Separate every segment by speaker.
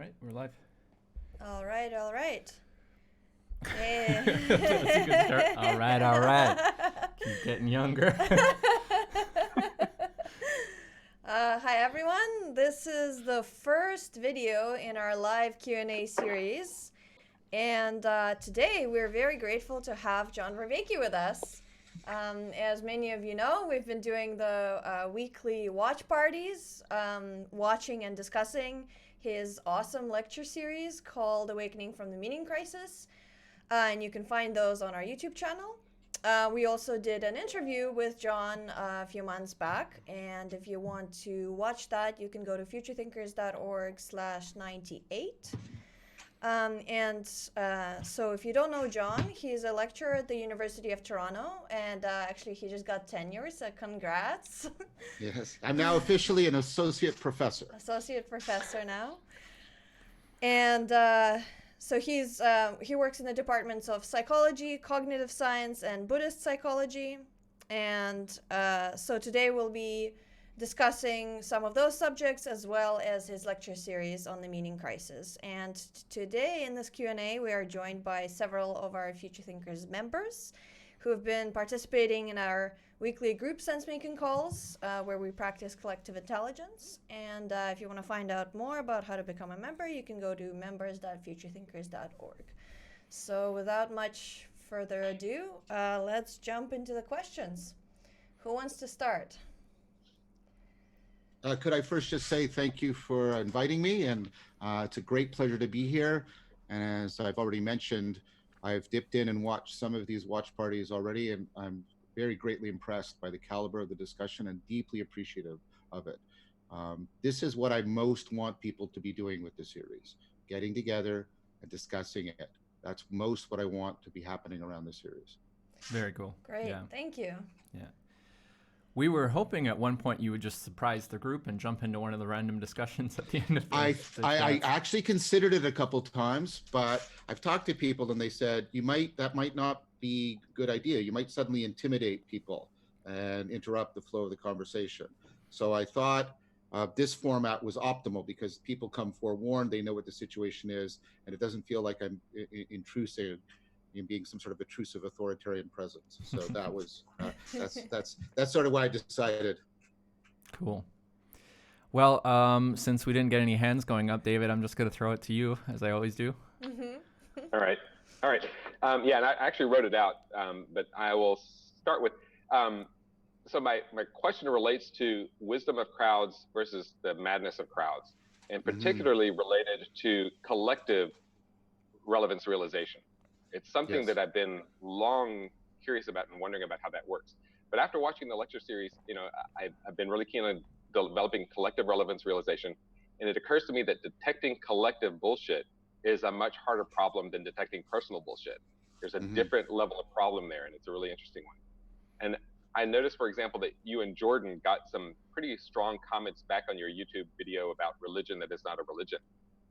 Speaker 1: right, we're live.
Speaker 2: All right, all right. Hey.
Speaker 1: That's a good start. All right, all right. Keep getting younger.
Speaker 2: Hi everyone. This is the first video in our live Q&A series. And today we're very grateful to have John Vervaeke with us. As many of you know, we've been doing the weekly watch parties, watching and discussing his awesome lecture series called Awakening from the Meaning Crisis. And you can find those on our YouTube channel. We also did an interview with John a few months back. And if you want to watch that, you can go to futurethinkers.org/98. So if you don't know John, he's a lecturer at the University of Toronto, and actually he just got tenure, so congrats.
Speaker 3: Yes, I'm now officially an associate professor.
Speaker 2: Associate professor now. And so he works in the departments of psychology, cognitive science, and Buddhist psychology. And so today we'll be discussing some of those subjects as well as his lecture series on the meaning crisis. And today in this Q&A, we are joined by several of our Future Thinkers members who have been participating in our weekly group sense-making calls where we practice collective intelligence. And if you want to find out more about how to become a member, you can go to members.futurethinkers.org. So without much further ado, let's jump into the questions. Who wants to start?
Speaker 3: Could I first just say thank you for inviting me, and it's a great pleasure to be here. And as I've already mentioned, I've dipped in and watched some of these watch parties already, and I'm very greatly impressed by the caliber of the discussion and deeply appreciative of it. This is what I most want people to be doing with the series, getting together and discussing it. That's most what I want to be happening around the series.
Speaker 1: Very cool.
Speaker 2: Great,
Speaker 1: Yeah.
Speaker 2: thank you.
Speaker 1: Yeah. We were hoping at one point you would just surprise the group and jump into one of the random discussions at the end of the
Speaker 3: I
Speaker 1: chat.
Speaker 3: actually considered it a couple times, but I've talked to people and they said that might not be a good idea. You might suddenly intimidate people and interrupt the flow of the conversation. So I thought this format was optimal because people come forewarned, they know what the situation is, and it doesn't feel like I'm intrusive in being some sort of intrusive authoritarian presence. So that was that's sort of why I decided.
Speaker 1: Cool. Well, since we didn't get any hands going up, David, I'm just going to throw it to you, as I always do.
Speaker 4: All right. Yeah, and I actually wrote it out, but I will start with, so my question relates to wisdom of crowds versus the madness of crowds, and particularly related to collective relevance realization. It's something that I've been long curious about and wondering about how that works. But after watching the lecture series, I've been really keen on developing collective relevance realization. And it occurs to me that detecting collective bullshit is a much harder problem than detecting personal bullshit. There's a different level of problem there, and it's a really interesting one. And I noticed, for example, that you and Jordan got some pretty strong comments back on your YouTube video about religion that is not a religion,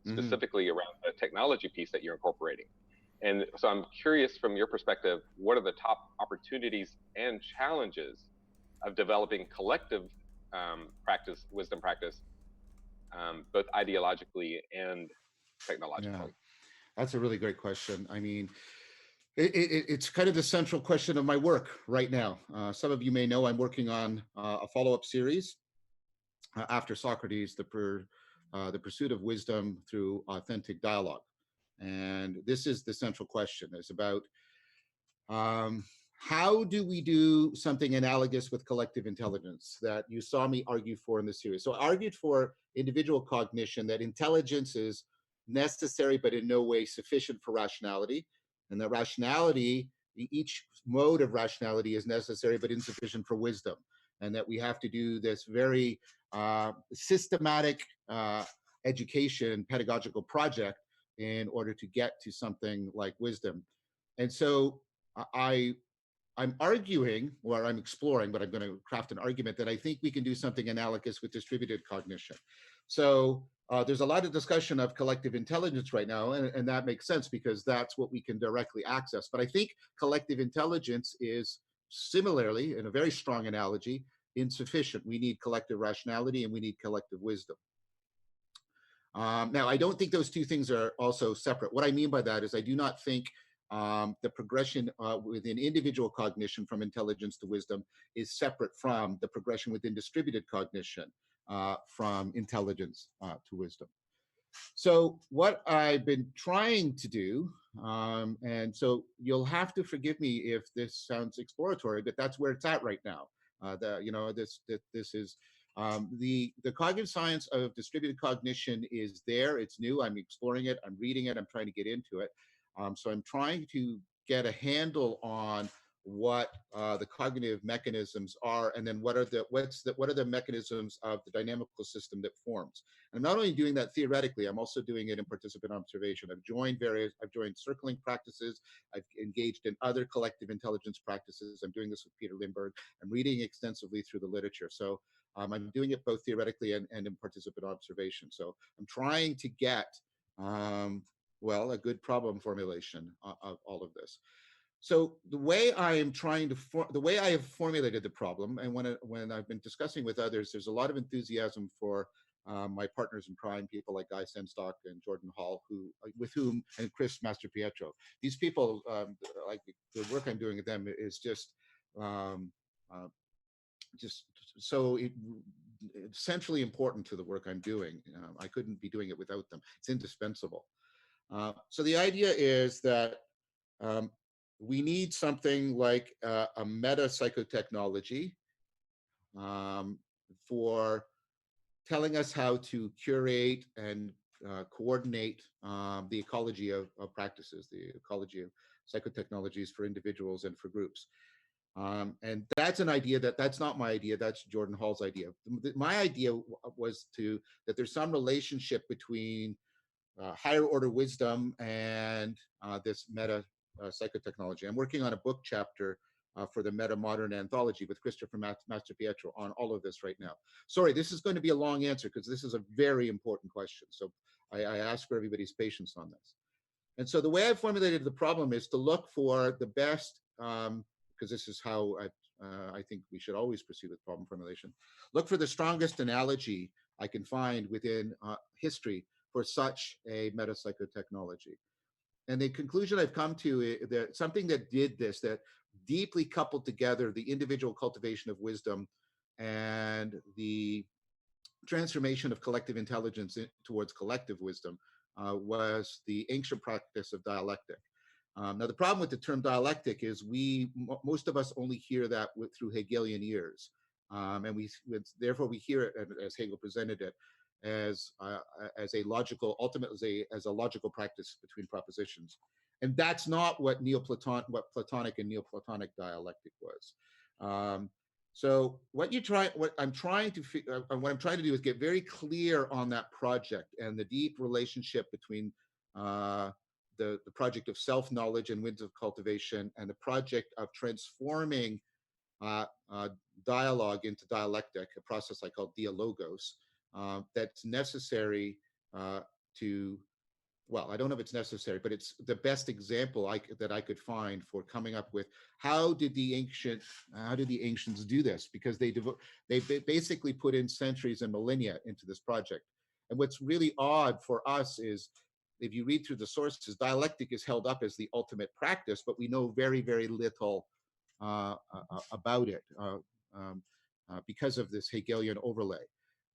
Speaker 4: specifically around the technology piece that you're incorporating. And so I'm curious, from your perspective, what are the top opportunities and challenges of developing collective wisdom practice, both ideologically and technologically?
Speaker 3: Yeah, that's a really great question. I mean, it's kind of the central question of my work right now. Some of you may know I'm working on a follow-up series after Socrates, the pursuit of wisdom through authentic dialogue. And this is the central question. It's about how do we do something analogous with collective intelligence that you saw me argue for in the series. So I argued for individual cognition, that intelligence is necessary but in no way sufficient for rationality, and that rationality, each mode of rationality is necessary but insufficient for wisdom, and that we have to do this very systematic education pedagogical project in order to get to something like wisdom. And so I'm arguing, or I'm exploring, but I'm going to craft an argument that I think we can do something analogous with distributed cognition. So there's a lot of discussion of collective intelligence right now, and that makes sense because that's what we can directly access. But I think collective intelligence is similarly, in a very strong analogy, insufficient. We need collective rationality and we need collective wisdom. Now, I don't think those two things are also separate. What I mean by that is I do not think the progression within individual cognition from intelligence to wisdom is separate from the progression within distributed cognition from intelligence to wisdom. So what I've been trying to do, and so you'll have to forgive me if this sounds exploratory, but that's where it's at right now. This is the cognitive science of distributed cognition is there. It's new. I'm exploring it. I'm reading it. I'm trying to get into it. So I'm trying to get a handle on what the cognitive mechanisms are, and then what are the mechanisms of the dynamical system that forms. I'm not only doing that theoretically, I'm also doing it in participant observation. I've joined circling practices. I've engaged in other collective intelligence practices. I'm doing this with Peter Lindbergh. I'm reading extensively through the literature. So I'm doing it both theoretically and in participant observation. So I'm trying to get, well, a good problem formulation of all of this. So the way I am trying to, the way I have formulated the problem, and when I've been discussing with others, there's a lot of enthusiasm for my partners in crime, people like Guy Senstock and Jordan Hall, with whom, and Chris Mastropietro. These people, like the work I'm doing with them is just so essentially important to the work I'm doing. I couldn't be doing it without them. It's indispensable. So the idea is that we need something like a metapsychotechnology for telling us how to curate and coordinate the ecology of practices, the ecology of psychotechnologies for individuals and for groups. And that's an idea that's not my idea, that's Jordan Hall's idea. My idea was that there's some relationship between higher order wisdom and this meta psychotechnology. I'm working on a book chapter for the Meta Modern Anthology with Christopher Mastropietro on all of this right now. Sorry, this is going to be a long answer because this is a very important question. So I ask for everybody's patience on this. And so the way I formulated the problem is to look for the best, because this is how I think we should always proceed with problem formulation. Look for the strongest analogy I can find within history for such a metapsychotechnology. And the conclusion I've come to is that something that did this, that deeply coupled together the individual cultivation of wisdom and the transformation of collective intelligence towards collective wisdom, was the ancient practice of dialectic. Now, the problem with the term dialectic is most of us only hear that through Hegelian ears. And therefore we hear it as Hegel presented it as a logical, ultimately as a logical practice between propositions. And that's not what Platonic and Neoplatonic dialectic was. So what I'm trying to do is get very clear on that project and the deep relationship between the project of self-knowledge and winds of cultivation and the project of transforming dialogue into dialectic, a process I call dialogos, that's necessary to, well, I don't know if it's necessary, but it's the best example that I could find for coming up with how did the ancients do this? Because they basically put in centuries and millennia into this project. And what's really odd for us is, if you read through the sources, dialectic is held up as the ultimate practice, but we know very, very little about it because of this Hegelian overlay.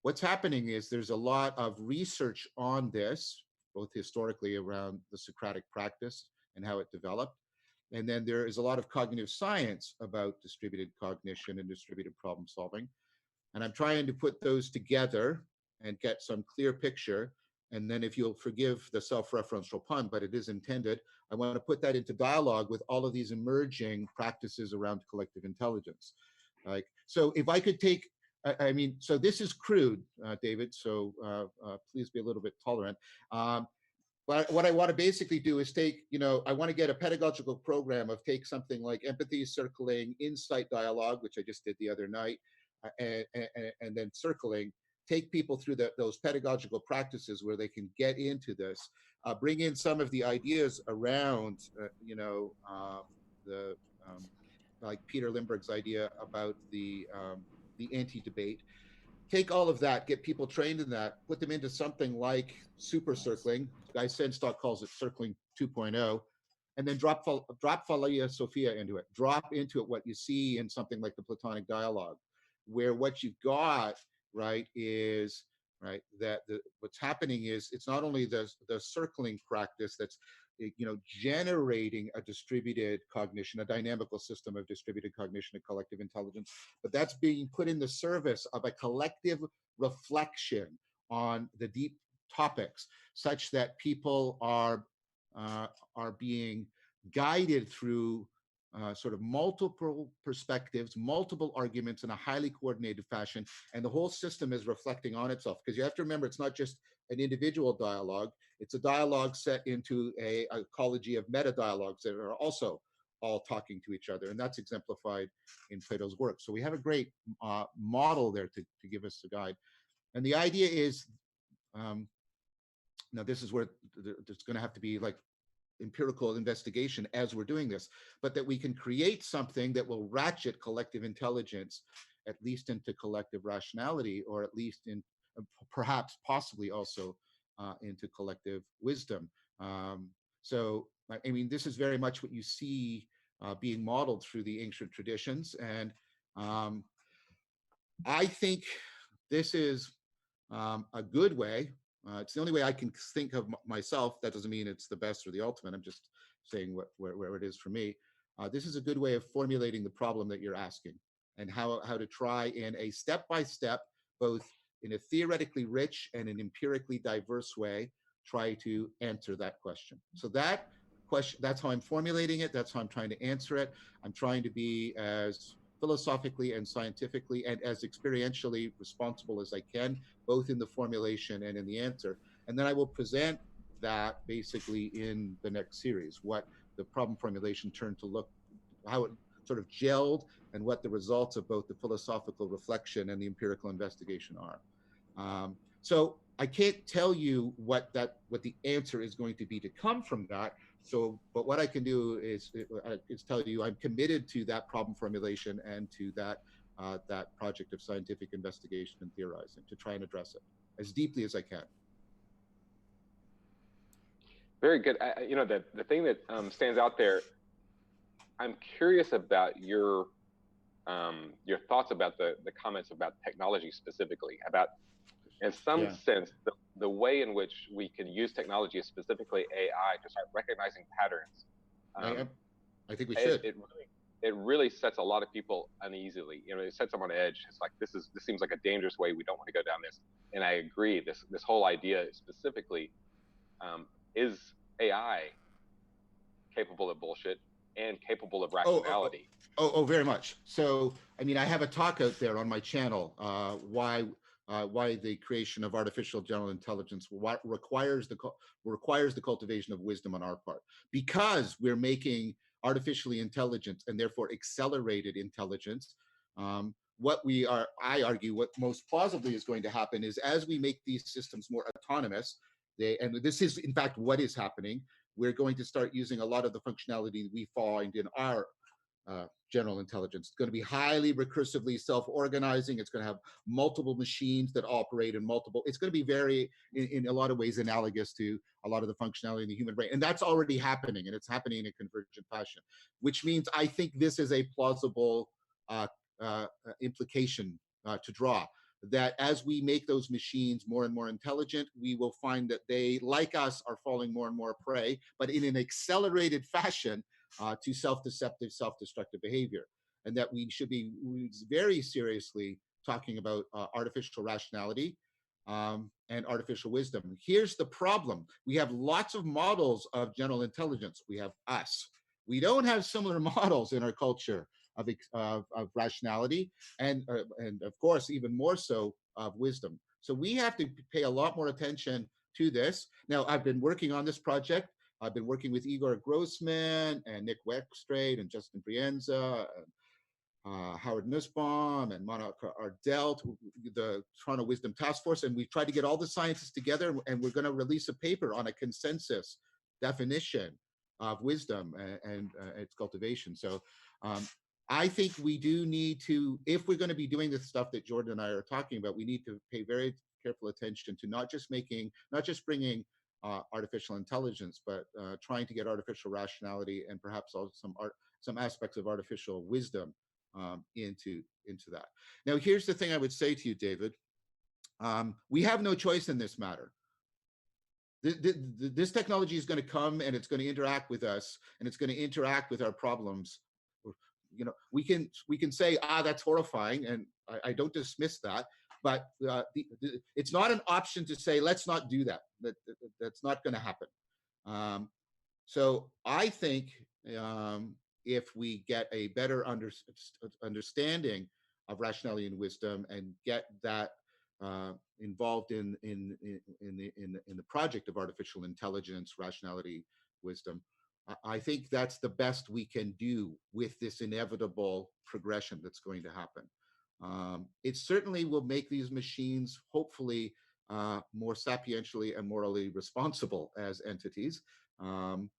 Speaker 3: What's happening is there's a lot of research on this, both historically around the Socratic practice and how it developed. And then there is a lot of cognitive science about distributed cognition and distributed problem solving. And I'm trying to put those together and get some clear picture. And then, if you'll forgive the self-referential pun, but it is intended, I want to put that into dialogue with all of these emerging practices around collective intelligence. Like, so if I could take, I mean, so this is crude, David, so please be a little bit tolerant. But what I want to basically do is take, I want to get a pedagogical program of take something like empathy, circling, insight dialogue, which I just did the other night, and then circling, take people through those pedagogical practices where they can get into this, bring in some of the ideas around, like Peter Lindbergh's idea about the anti-debate, take all of that, get people trained in that, put them into something like super circling. Guy Senstock calls it circling 2.0, and then drop Philia Sophia into it. Drop into it what you see in something like the Platonic dialogue, where what you've got, right, is that what's happening is it's not only the circling practice that's generating a distributed cognition, a dynamical system of distributed cognition and collective intelligence, but that's being put in the service of a collective reflection on the deep topics, such that people are being guided through sort of multiple perspectives, multiple arguments in a highly coordinated fashion, and the whole system is reflecting on itself. Because you have to remember, it's not just an individual dialogue, it's a dialogue set into a ecology of meta-dialogues that are also all talking to each other, and that's exemplified in Plato's work. So we have a great model there to give us a guide. And the idea is, now this is where there's going to have to be like empirical investigation as we're doing this, but that we can create something that will ratchet collective intelligence at least into collective rationality, or at least in perhaps possibly also into collective wisdom. So I mean, this is very much what you see being modeled through the ancient traditions, and I think this is a good way. It's the only way I can think of myself. That doesn't mean it's the best or the ultimate. I'm just saying where it is for me. This is a good way of formulating the problem that you're asking, and how to try in a step-by-step, both in a theoretically rich and an empirically diverse way, try to answer that question. So that question, that's how I'm formulating it. That's how I'm trying to answer it. I'm trying to be as philosophically and scientifically and as experientially responsible as I can, both in the formulation and in the answer. And then I will present that basically in the next series, what the problem formulation turned to look, how it sort of gelled, and what the results of both the philosophical reflection and the empirical investigation are. So I can't tell you what the answer is going to be to come from that. So, but what I can do is tell you I'm committed to that problem formulation and to that project of scientific investigation and theorizing to try and address it as deeply as I can.
Speaker 4: Very good. The thing that stands out there, I'm curious about your thoughts about the comments about technology specifically, about, in some sense, the way in which we can use technology, specifically AI, to start recognizing patterns.
Speaker 3: I think we should.
Speaker 4: It really sets a lot of people uneasily. It sets them on edge. It's like, this seems like a dangerous way. We don't want to go down this. And I agree. This whole idea specifically, is AI capable of bullshit and capable of rationality?
Speaker 3: Oh, very much. So, I mean, I have a talk out there on my channel, why the creation of artificial general intelligence requires the cultivation of wisdom on our part, because we're making artificially intelligent and therefore accelerated intelligence. I argue what most plausibly is going to happen is, as we make these systems more autonomous, and this is in fact what is happening, we're going to start using a lot of the functionality we find in our general intelligence. It's going to be highly recursively self-organizing. It's going to have multiple machines that operate in multiple. It's going to be very, in a lot of ways, analogous to a lot of the functionality in the human brain. And that's already happening, and it's happening in a convergent fashion, which means I think this is a plausible implication to draw. That as we make those machines more and more intelligent, we will find that they, like us, are falling more and more prey, but in an accelerated fashion, to self-deceptive, self-destructive behavior. And that we should be very seriously talking about artificial rationality and artificial wisdom. Here's the problem. We have lots of models of general intelligence. We have us. We don't have similar models in our culture of rationality, and of course, even more so of wisdom. So we have to pay a lot more attention to this. Now, I've been working on this project. I've been working with Igor Grossman and Nick Wexstrade and Justin Brienza, and Howard Nussbaum and Monica Ardelt, the Toronto Wisdom Task Force, and we've tried to get all the scientists together, and we're going to release a paper on a consensus definition of wisdom and its cultivation. So I think we do need to, if we're going to be doing the stuff that Jordan and I are talking about, we need to pay very careful attention to not just bringing artificial intelligence, but trying to get artificial rationality and perhaps also some aspects of artificial wisdom into that. Now, here's the thing I would say to you, David. We have no choice in this matter. This technology is going to come and it's going to interact with us and it's going to interact with our problems. You know, we can say, that's horrifying, and I don't dismiss that, but it's not an option to say, let's not do that. That's not going to happen. So I think if we get a better understanding of rationality and wisdom and get that involved in the project of artificial intelligence, rationality, wisdom, I think that's the best we can do with this inevitable progression that's going to happen. It certainly will make these machines, hopefully, more sapientially and morally responsible as entities. And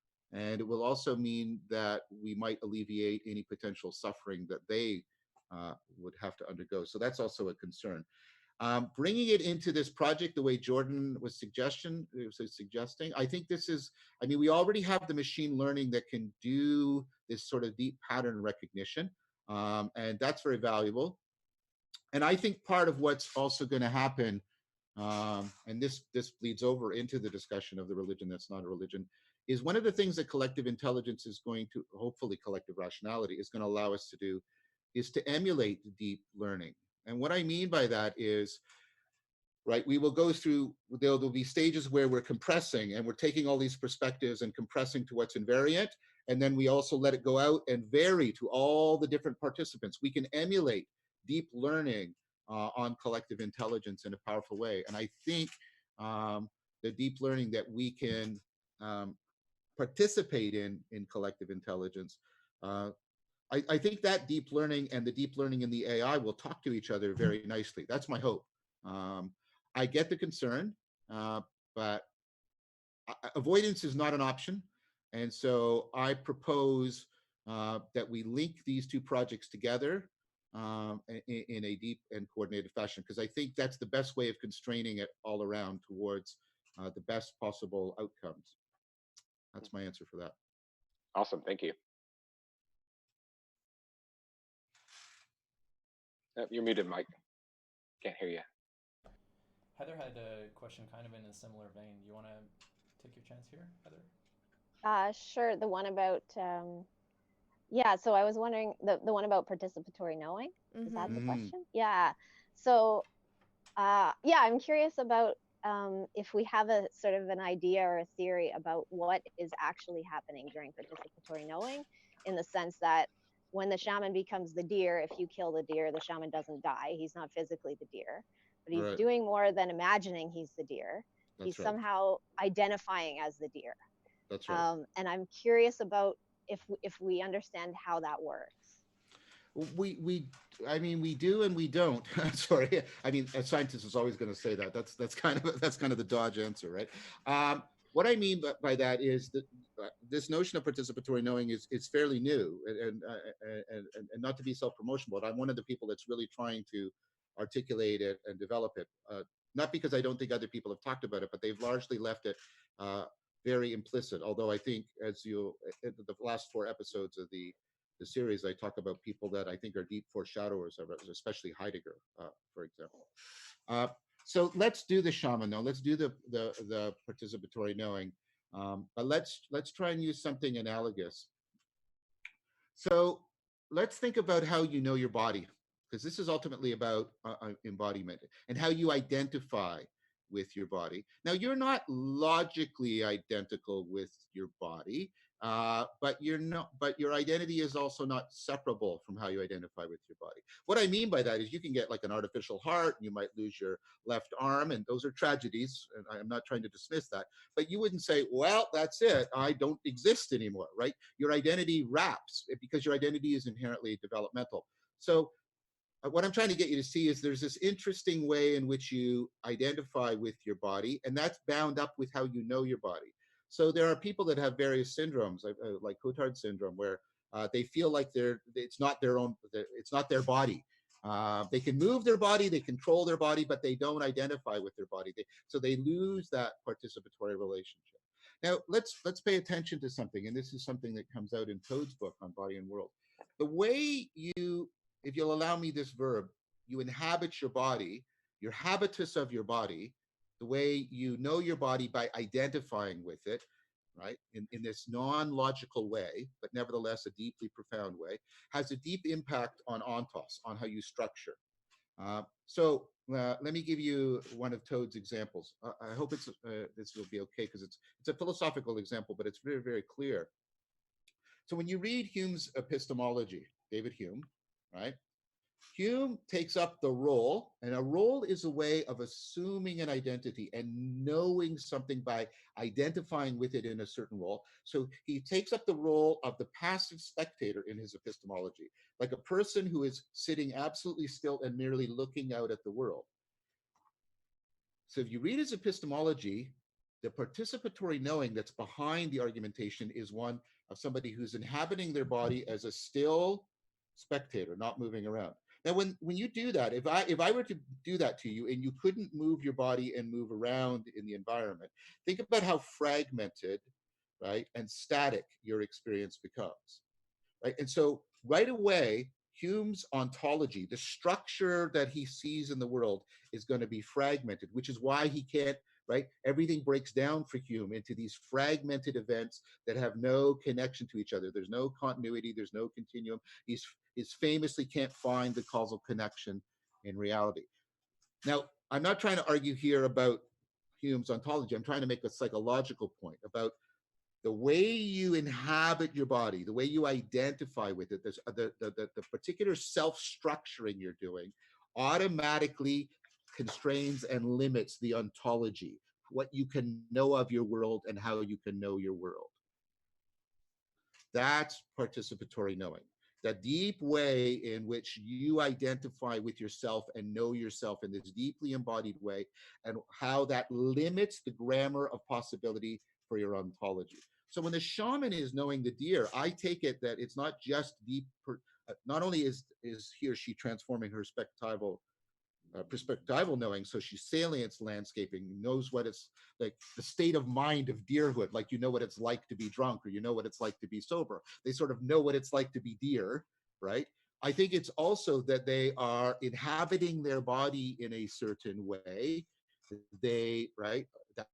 Speaker 3: it will also mean that we might alleviate any potential suffering that they would have to undergo. So that's also a concern. Bringing it into this project the way Jordan was suggesting, I think this is, I mean, we already have the machine learning that can do this sort of deep pattern recognition, and that's very valuable. And I think part of what's also going to happen, and this bleeds over into the discussion of the religion that's not a religion, is one of the things that collective intelligence is going to, hopefully collective rationality, is going to allow us to do, is to emulate deep learning. And what I mean by that is, right, we will go through, there'll be stages where we're compressing and we're taking all these perspectives and compressing to what's invariant. And then we also let it go out and vary to all the different participants. We can emulate deep learning on collective intelligence in a powerful way. And I think the deep learning that we can participate in collective intelligence, I think that deep learning and the deep learning in the AI will talk to each other very nicely. That's my hope. I get the concern, but avoidance is not an option. And so I propose that we link these two projects together in a deep and coordinated fashion, because I think that's the best way of constraining it all around towards the best possible outcomes. That's my answer for that.
Speaker 4: Awesome, thank you. You're muted, Mike. Can't hear you.
Speaker 1: Heather had a question kind of in a similar vein. Do you want to take your chance here, Heather?
Speaker 5: Sure. The one about, yeah, so I was wondering, the one about participatory knowing, is that the question? Yeah. So, yeah, I'm curious about if we have a sort of an idea or a theory about what is actually happening during participatory knowing, in the sense that when the shaman becomes the deer, if you kill the deer, the shaman doesn't die. He's not physically the deer, but he's doing more than imagining he's the deer. He's somehow identifying as the deer.
Speaker 3: That's right.
Speaker 5: And I'm curious about if we understand how that works.
Speaker 3: I mean, we do and we don't. Sorry, I mean, a scientist is always going to say that. That's kind of the dodge answer, right? What I mean by that is that this notion of participatory knowing is fairly new, and not to be self-promotional, but I'm one of the people that's really trying to articulate it and develop it. Not because I don't think other people have talked about it, but they've largely left it very implicit. Although I think, as the last 4 episodes of the series, I talk about people that I think are deep foreshadowers of it, especially Heidegger, for example. So let's do the shaman though. Let's do the participatory knowing, but let's try and use something analogous. So let's think about how you know your body, because this is ultimately about embodiment and how you identify with your body. Now, you're not logically identical with your body, but your identity is also not separable from how you identify with your body. What I mean by that is you can get like an artificial heart, and you might lose your left arm, and those are tragedies, and I'm not trying to dismiss that, but you wouldn't say, well, that's it, I don't exist anymore, right? Your identity wraps, because your identity is inherently developmental. So what I'm trying to get you to see is there's this interesting way in which you identify with your body, and that's bound up with how you know your body. So there are people that have various syndromes, like Cotard syndrome, where They feel like it's not their own, it's not their body. They can move their body, they control their body, but they don't identify with their body. So they lose that participatory relationship. Now let's pay attention to something, and this is something that comes out in Toad's book on Body and World. The way you, if you'll allow me this verb, you inhabit your body, your habitus of your body, the way you know your body by identifying with it, right, in this non-logical way, but nevertheless a deeply profound way, has a deep impact on ontos, on how you structure. Let me give you one of Toad's examples. I hope this will be okay, because it's a philosophical example, but it's very, very clear. So when you read Hume's epistemology, David Hume, right? Hume takes up the role, and a role is a way of assuming an identity and knowing something by identifying with it in a certain role. So he takes up the role of the passive spectator in his epistemology, like a person who is sitting absolutely still and merely looking out at the world. So if you read his epistemology, the participatory knowing that's behind the argumentation is one of somebody who's inhabiting their body as a still spectator, not moving around. Now, when you do that, if I were to do that to you and you couldn't move your body and move around in the environment, think about how fragmented, right, and static your experience becomes, right? And so right away, Hume's ontology, the structure that he sees in the world, is going to be fragmented, which is why he can't, right? Everything breaks down for Hume into these fragmented events that have no connection to each other. There's no continuity, there's no continuum. He's famously can't find the causal connection in reality. Now, I'm not trying to argue here about Hume's ontology. I'm trying to make a psychological point about the way you inhabit your body, the way you identify with it, the particular self-structuring you're doing automatically constrains and limits the ontology, what you can know of your world and how you can know your world. That's participatory knowing, the deep way in which you identify with yourself and know yourself in this deeply embodied way, and how that limits the grammar of possibility for your ontology. So when the shaman is knowing the deer, I take it that it's not just deep, not only is he or she transforming her perspectival knowing, so she's salience landscaping, knows what it's like, the state of mind of deerhood, like you know what it's like to be drunk, or you know what it's like to be sober. They sort of know what it's like to be deer, right? I think it's also that they are inhabiting their body in a certain way. They, right, that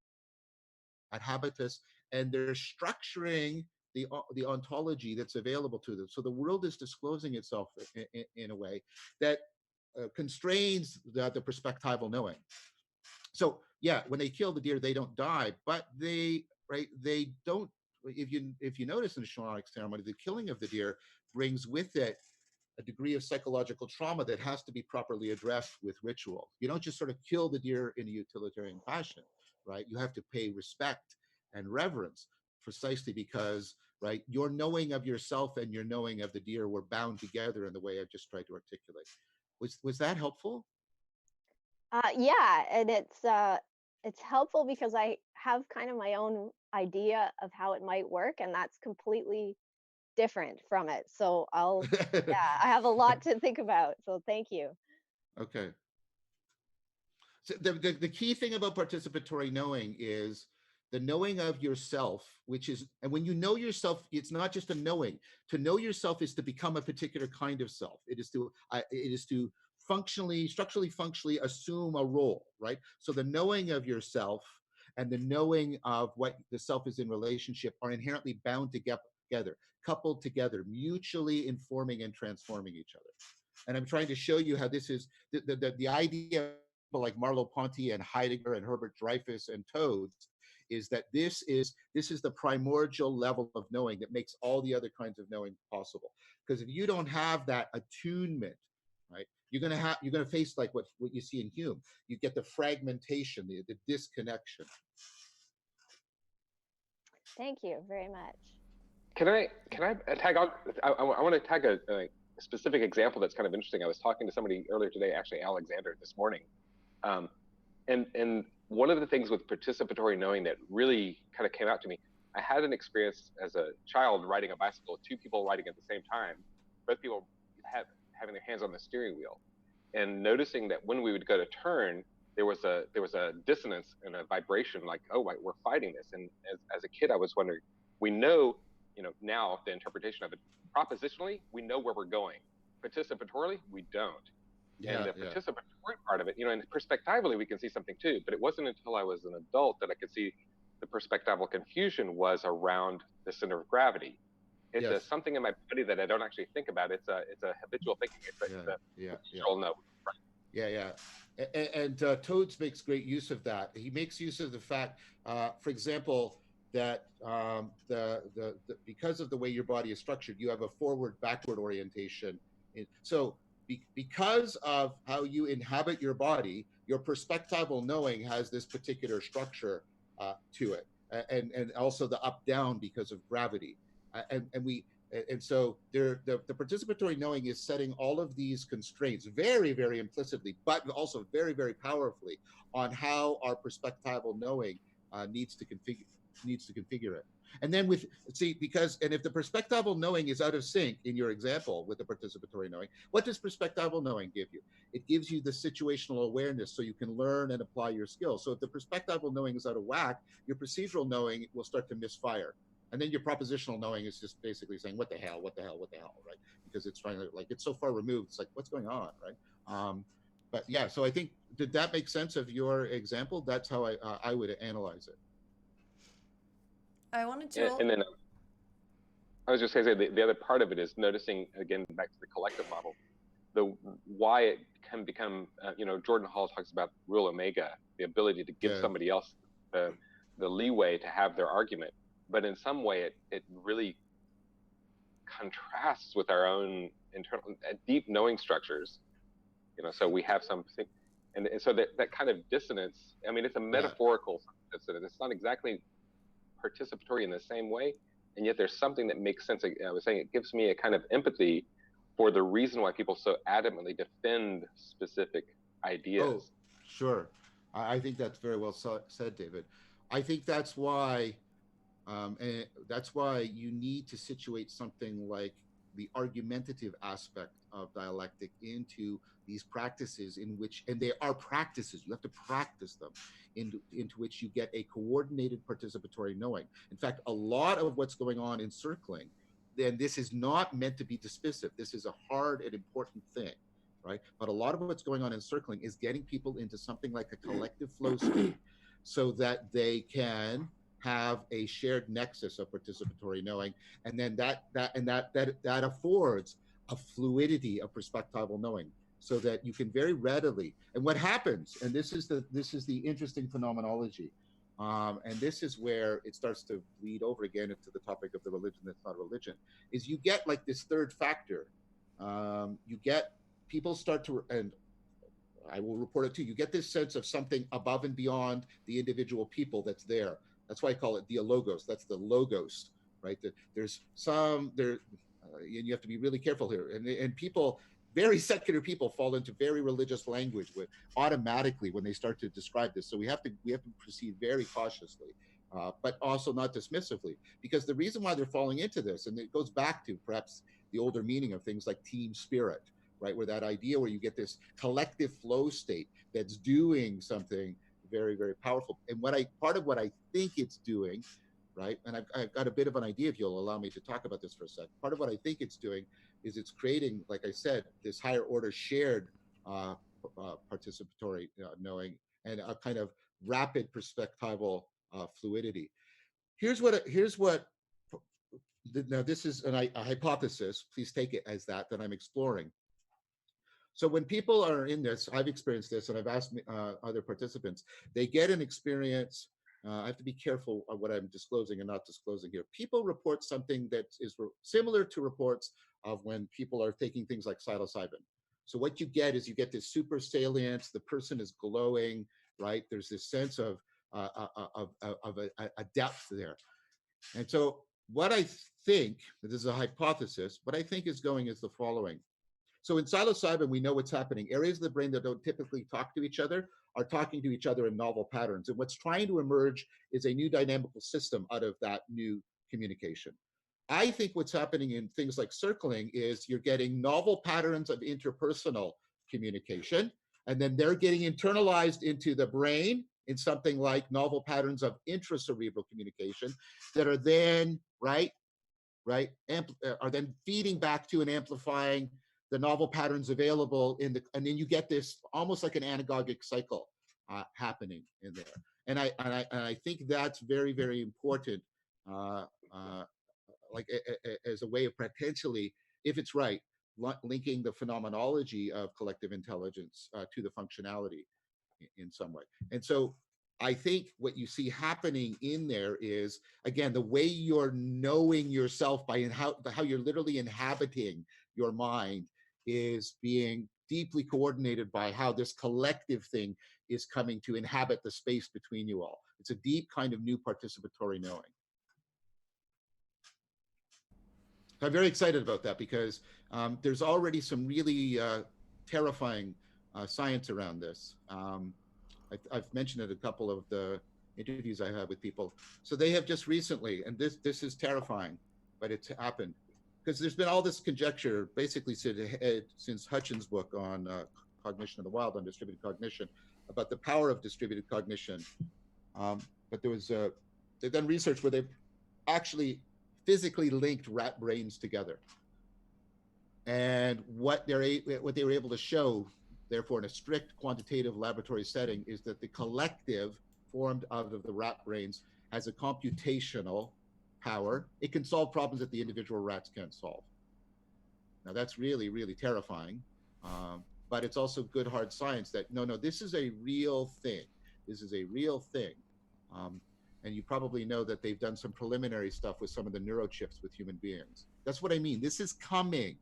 Speaker 3: habitus, and they're structuring the ontology that's available to them. So the world is disclosing itself in a way that constrains the perspectival knowing. So yeah, when they kill the deer, they don't die, but they don't. If you notice in the shamanic ceremony, the killing of the deer brings with it a degree of psychological trauma that has to be properly addressed with ritual. You don't just sort of kill the deer in a utilitarian fashion, right? You have to pay respect and reverence, precisely because, right, your knowing of yourself and your knowing of the deer were bound together in the way I've just tried to articulate. Was that helpful?
Speaker 5: Yeah, and it's helpful because I have kind of my own idea of how it might work, and that's completely different from it. So yeah, I have a lot to think about. So thank you.
Speaker 3: Okay. So the key thing about participatory knowing is the knowing of yourself, which is, and when you know yourself, it's not just a knowing. To know yourself is to become a particular kind of self. It is to structurally functionally assume a role, right? So the knowing of yourself and the knowing of what the self is in relationship are inherently bound together, coupled together, mutually informing and transforming each other. And I'm trying to show you how this is the idea of people like Merleau-Ponty and Heidegger and Herbert Dreyfus and Toads, is that this is the primordial level of knowing that makes all the other kinds of knowing possible. Because if you don't have that attunement, right, you're gonna face like what you see in Hume. You get the fragmentation, the disconnection.
Speaker 5: Thank you very much.
Speaker 4: Can I tag on? I want to tag a specific example that's kind of interesting. I was talking to somebody earlier today, actually Alexander this morning, and one of the things with participatory knowing that really kind of came out to me I had an experience as a child riding a bicycle, two people riding at the same time, both people having their hands on the steering wheel, and noticing that when we would go to turn, there was a dissonance and a vibration, like, oh, right, we're fighting this. And as a kid, I was wondering, we know, now the interpretation of it, propositionally, we know where we're going. Participatorily, we don't. And the participatory part of it, and perspectively, we can see something too. But it wasn't until I was an adult that I could see the perspectival confusion was around the center of gravity. It's something in my body that I don't actually think about. It's a habitual thinking. It's a no.
Speaker 3: And Toads makes great use of that. He makes use of the fact, for example, that because of the way your body is structured, you have a forward-backward orientation. So because of how you inhabit your body, your perspectival knowing has this particular structure to it, and also the up-down because of gravity, and so the participatory knowing is setting all of these constraints very, very implicitly, but also very, very powerfully on how our perspectival knowing needs to configure it. And then if the perspectival knowing is out of sync in your example with the participatory knowing, what does perspectival knowing give you? It gives you the situational awareness so you can learn and apply your skills. So if the perspectival knowing is out of whack, your procedural knowing will start to misfire. And then your propositional knowing is just basically saying, what the hell, right? Because it's trying to, it's so far removed. It's like, what's going on, right? But yeah, so I think, did that make sense of your example? That's how I would analyze it.
Speaker 2: I wanted to.
Speaker 4: And then I was just going to say the other part of it is noticing, again, back to the collective model, why it can become, Jordan Hall talks about rule omega, the ability to give somebody else the leeway to have their argument. But in some way, it really contrasts with our own internal deep knowing structures. So we have something, and so that kind of dissonance. I mean, it's a metaphorical dissonance. It's not exactly participatory in the same way, and yet there's something that makes sense. I was saying it gives me a kind of empathy for the reason why people so adamantly defend specific ideas.
Speaker 3: Oh, sure. I think that's very well said, David. I think that's why. And that's why you need to situate something like the argumentative aspect of dialectic into these practices and they are practices, you have to practice them, into which you get a coordinated participatory knowing. In fact, a lot of what's going on in circling, then this is not meant to be dismissive. This is a hard and important thing, right? But a lot of what's going on in circling is getting people into something like a collective flow state so that they can have a shared nexus of participatory knowing, and then that affords a fluidity of perspectival knowing, so that you can very readily. And what happens, and this is the interesting phenomenology, and this is where it starts to bleed over again into the topic of the religion that's not a religion, is you get like this third factor. You get people start to, and I will report it to you, you get this sense of something above and beyond the individual people that's there. That's why I call it dialogos. That's the logos, right? There's and you have to be really careful here. And people, very secular people, fall into very religious language automatically when they start to describe this. So we have to proceed very cautiously, but also not dismissively, because the reason why they're falling into this, and it goes back to perhaps the older meaning of things like team spirit, right? Where that idea where you get this collective flow state that's doing something very, very powerful. And part of what I think it's doing, right? And I've got a bit of an idea, if you'll allow me to talk about this for a sec. Part of what I think it's doing is it's creating, like I said, this higher order shared participatory knowing, and a kind of rapid perspectival fluidity. Now this is a hypothesis, please take it as that I'm exploring. So when people are in this, I've experienced this, and I've asked other participants, they get an experience. I have to be careful of what I'm disclosing and not disclosing here. People report something that is similar to reports of when people are taking things like psilocybin. So what you get is you get this super salience, the person is glowing, right? There's this sense of a depth there. And so what I think, this is a hypothesis, what I think is going is the following. So in psilocybin, we know what's happening. Areas of the brain that don't typically talk to each other are talking to each other in novel patterns. And what's trying to emerge is a new dynamical system out of that new communication. I think what's happening in things like circling is you're getting novel patterns of interpersonal communication, and then they're getting internalized into the brain in something like novel patterns of intracerebral communication that are then, are then feeding back to and amplifying the novel patterns available in the, and then you get this almost like an anagogic cycle happening in there. And I think that's very, very important, as a way of potentially, if it's right, linking the phenomenology of collective intelligence to the functionality in some way. And so I think what you see happening in there is, again, the way you're knowing yourself by how you're literally inhabiting your mind is being deeply coordinated by how this collective thing is coming to inhabit the space between you all. It's a deep kind of new participatory knowing. So I'm very excited about that because there's already some really terrifying science around this. I've mentioned it a couple of the interviews I had with people. So they have just recently, and this is terrifying, but it's happened, because there's been all this conjecture basically since Hutchins' book on cognition of the wild, on distributed cognition, about the power of distributed cognition. But there was they've done research where they've actually physically linked rat brains together, and what they were able to show, therefore, in a strict quantitative laboratory setting, is that the collective formed out of the rat brains has a computational power. It can solve problems that the individual rats can't solve. Now that's really, really terrifying, but it's also good hard science that no, this is a real thing. This is a real thing. And you probably know that they've done some preliminary stuff with some of the neurochips with human beings. That's what I mean. This is coming.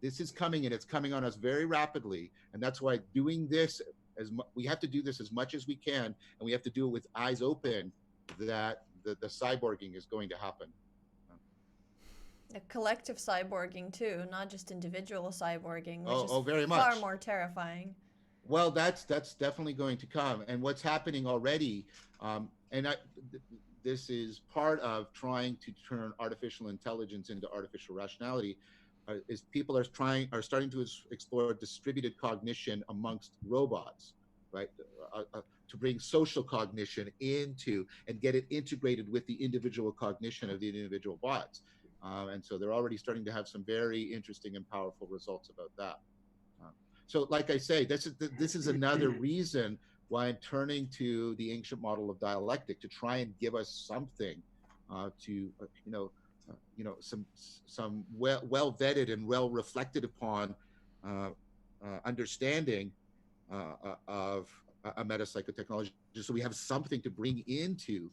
Speaker 3: This is coming, and it's coming on us very rapidly. And that's why doing this, we have to do this as much as we can, and we have to do it with eyes open that the cyborging is going to happen.
Speaker 2: A collective cyborging too, not just individual cyborging, which
Speaker 3: is very much
Speaker 2: far more terrifying.
Speaker 3: Well, that's definitely going to come. And what's happening already, this is part of trying to turn artificial intelligence into artificial rationality, is people are starting to explore distributed cognition amongst robots, right? To bring social cognition into and get it integrated with the individual cognition of the individual bots. And so they're already starting to have some very interesting and powerful results about that. So like I say, this is another reason why I'm turning to the ancient model of dialectic to try and give us something some well vetted and well reflected upon understanding of a metapsychotechnology, just so we have something to bring into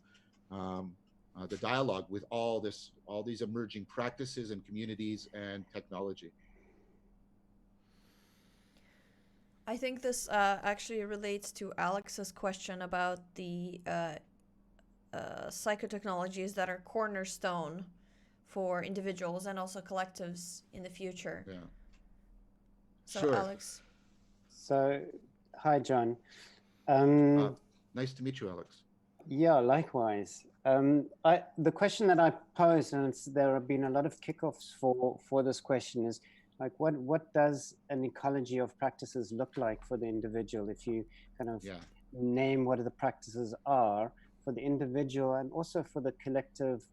Speaker 3: the dialogue with all these emerging practices and communities and technology.
Speaker 2: I think this actually relates to Alex's question about the psychotechnologies that are cornerstone for individuals and also collectives in the future.
Speaker 3: Yeah.
Speaker 2: So
Speaker 3: sure.
Speaker 2: Alex.
Speaker 6: So, hi, John.
Speaker 3: Nice to meet you, Alex.
Speaker 6: Yeah, likewise. The question that I posed, and there have been a lot of kickoffs for this question, is like, what does an ecology of practices look like for the individual? If you kind of name what the practices are for the individual and also for the collective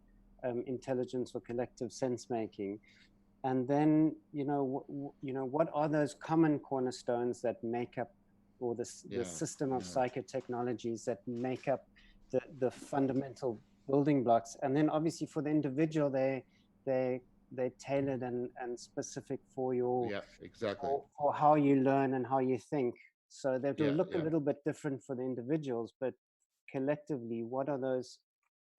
Speaker 6: intelligence or collective sense making, and then what are those common cornerstones that make up, or the system of psychotechnologies that make up the fundamental building blocks? And then obviously for the individual, they're tailored and specific for your for how you learn and how you think. So they will look a little bit different for the individuals, but collectively, what are those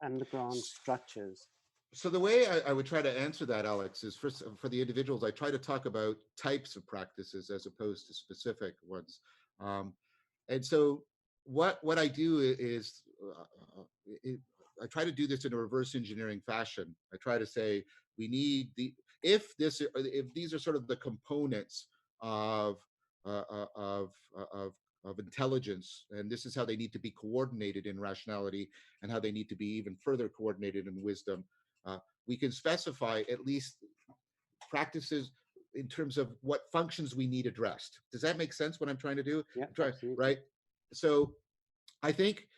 Speaker 6: underground structures?
Speaker 3: So the way I would try to answer that, Alex, is first for the individuals, I try to talk about types of practices as opposed to specific ones. And so what I do is I try to do this in a reverse engineering fashion. I try to say we need if these are sort of the components of of intelligence, and this is how they need to be coordinated in rationality and how they need to be even further coordinated in wisdom. We can specify at least practices in terms of what functions we need addressed. Does that make sense what I'm trying to do?
Speaker 6: Yeah, absolutely.
Speaker 3: Right? So I think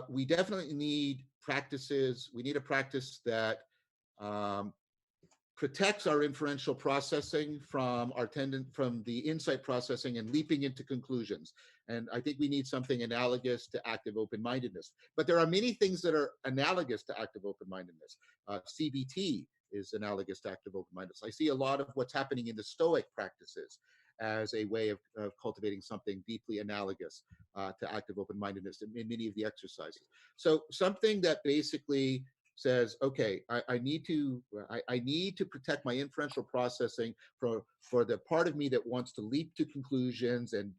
Speaker 3: we definitely need practices. We need a practice that protects our inferential processing from from the insight processing and leaping into conclusions. And I think we need something analogous to active open-mindedness. But there are many things that are analogous to active open-mindedness. CBT is analogous to active open-mindedness. I see a lot of what's happening in the Stoic practices as a way of cultivating something deeply analogous to active open-mindedness in many of the exercises. So something that basically says, okay, I need to protect my inferential processing for the part of me that wants to leap to conclusions and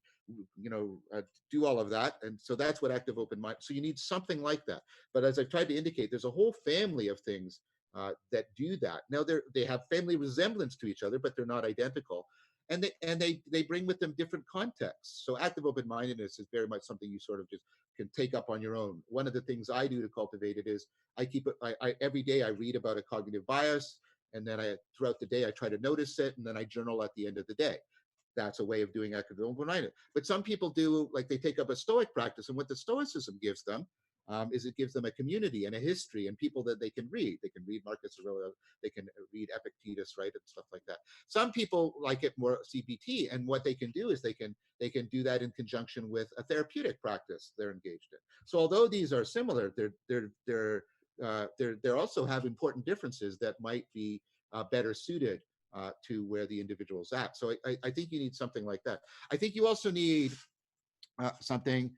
Speaker 3: do all of that. And so that's what active open mind. So you need something like that. But as I've tried to indicate, there's a whole family of things that do that. Now they have family resemblance to each other, but they're not identical. And they bring with them different contexts. So active open-mindedness is very much something you sort of just can take up on your own. One of the things I do to cultivate it is every day I read about a cognitive bias, and then throughout the day I try to notice it, and then I journal at the end of the day. That's a way of doing active open-mindedness. But some people do, like they take up a Stoic practice, and what the Stoicism gives them is it gives them a community and a history and people that they can read. They can read Marcus Aurelius, they can read Epictetus, right, and stuff like that. Some people like it more CBT, and what they can do is they can do that in conjunction with a therapeutic practice they're engaged in. So although these are similar, they also have important differences that might be better suited to where the individual's at. So I think you need something like that. I think you also need something.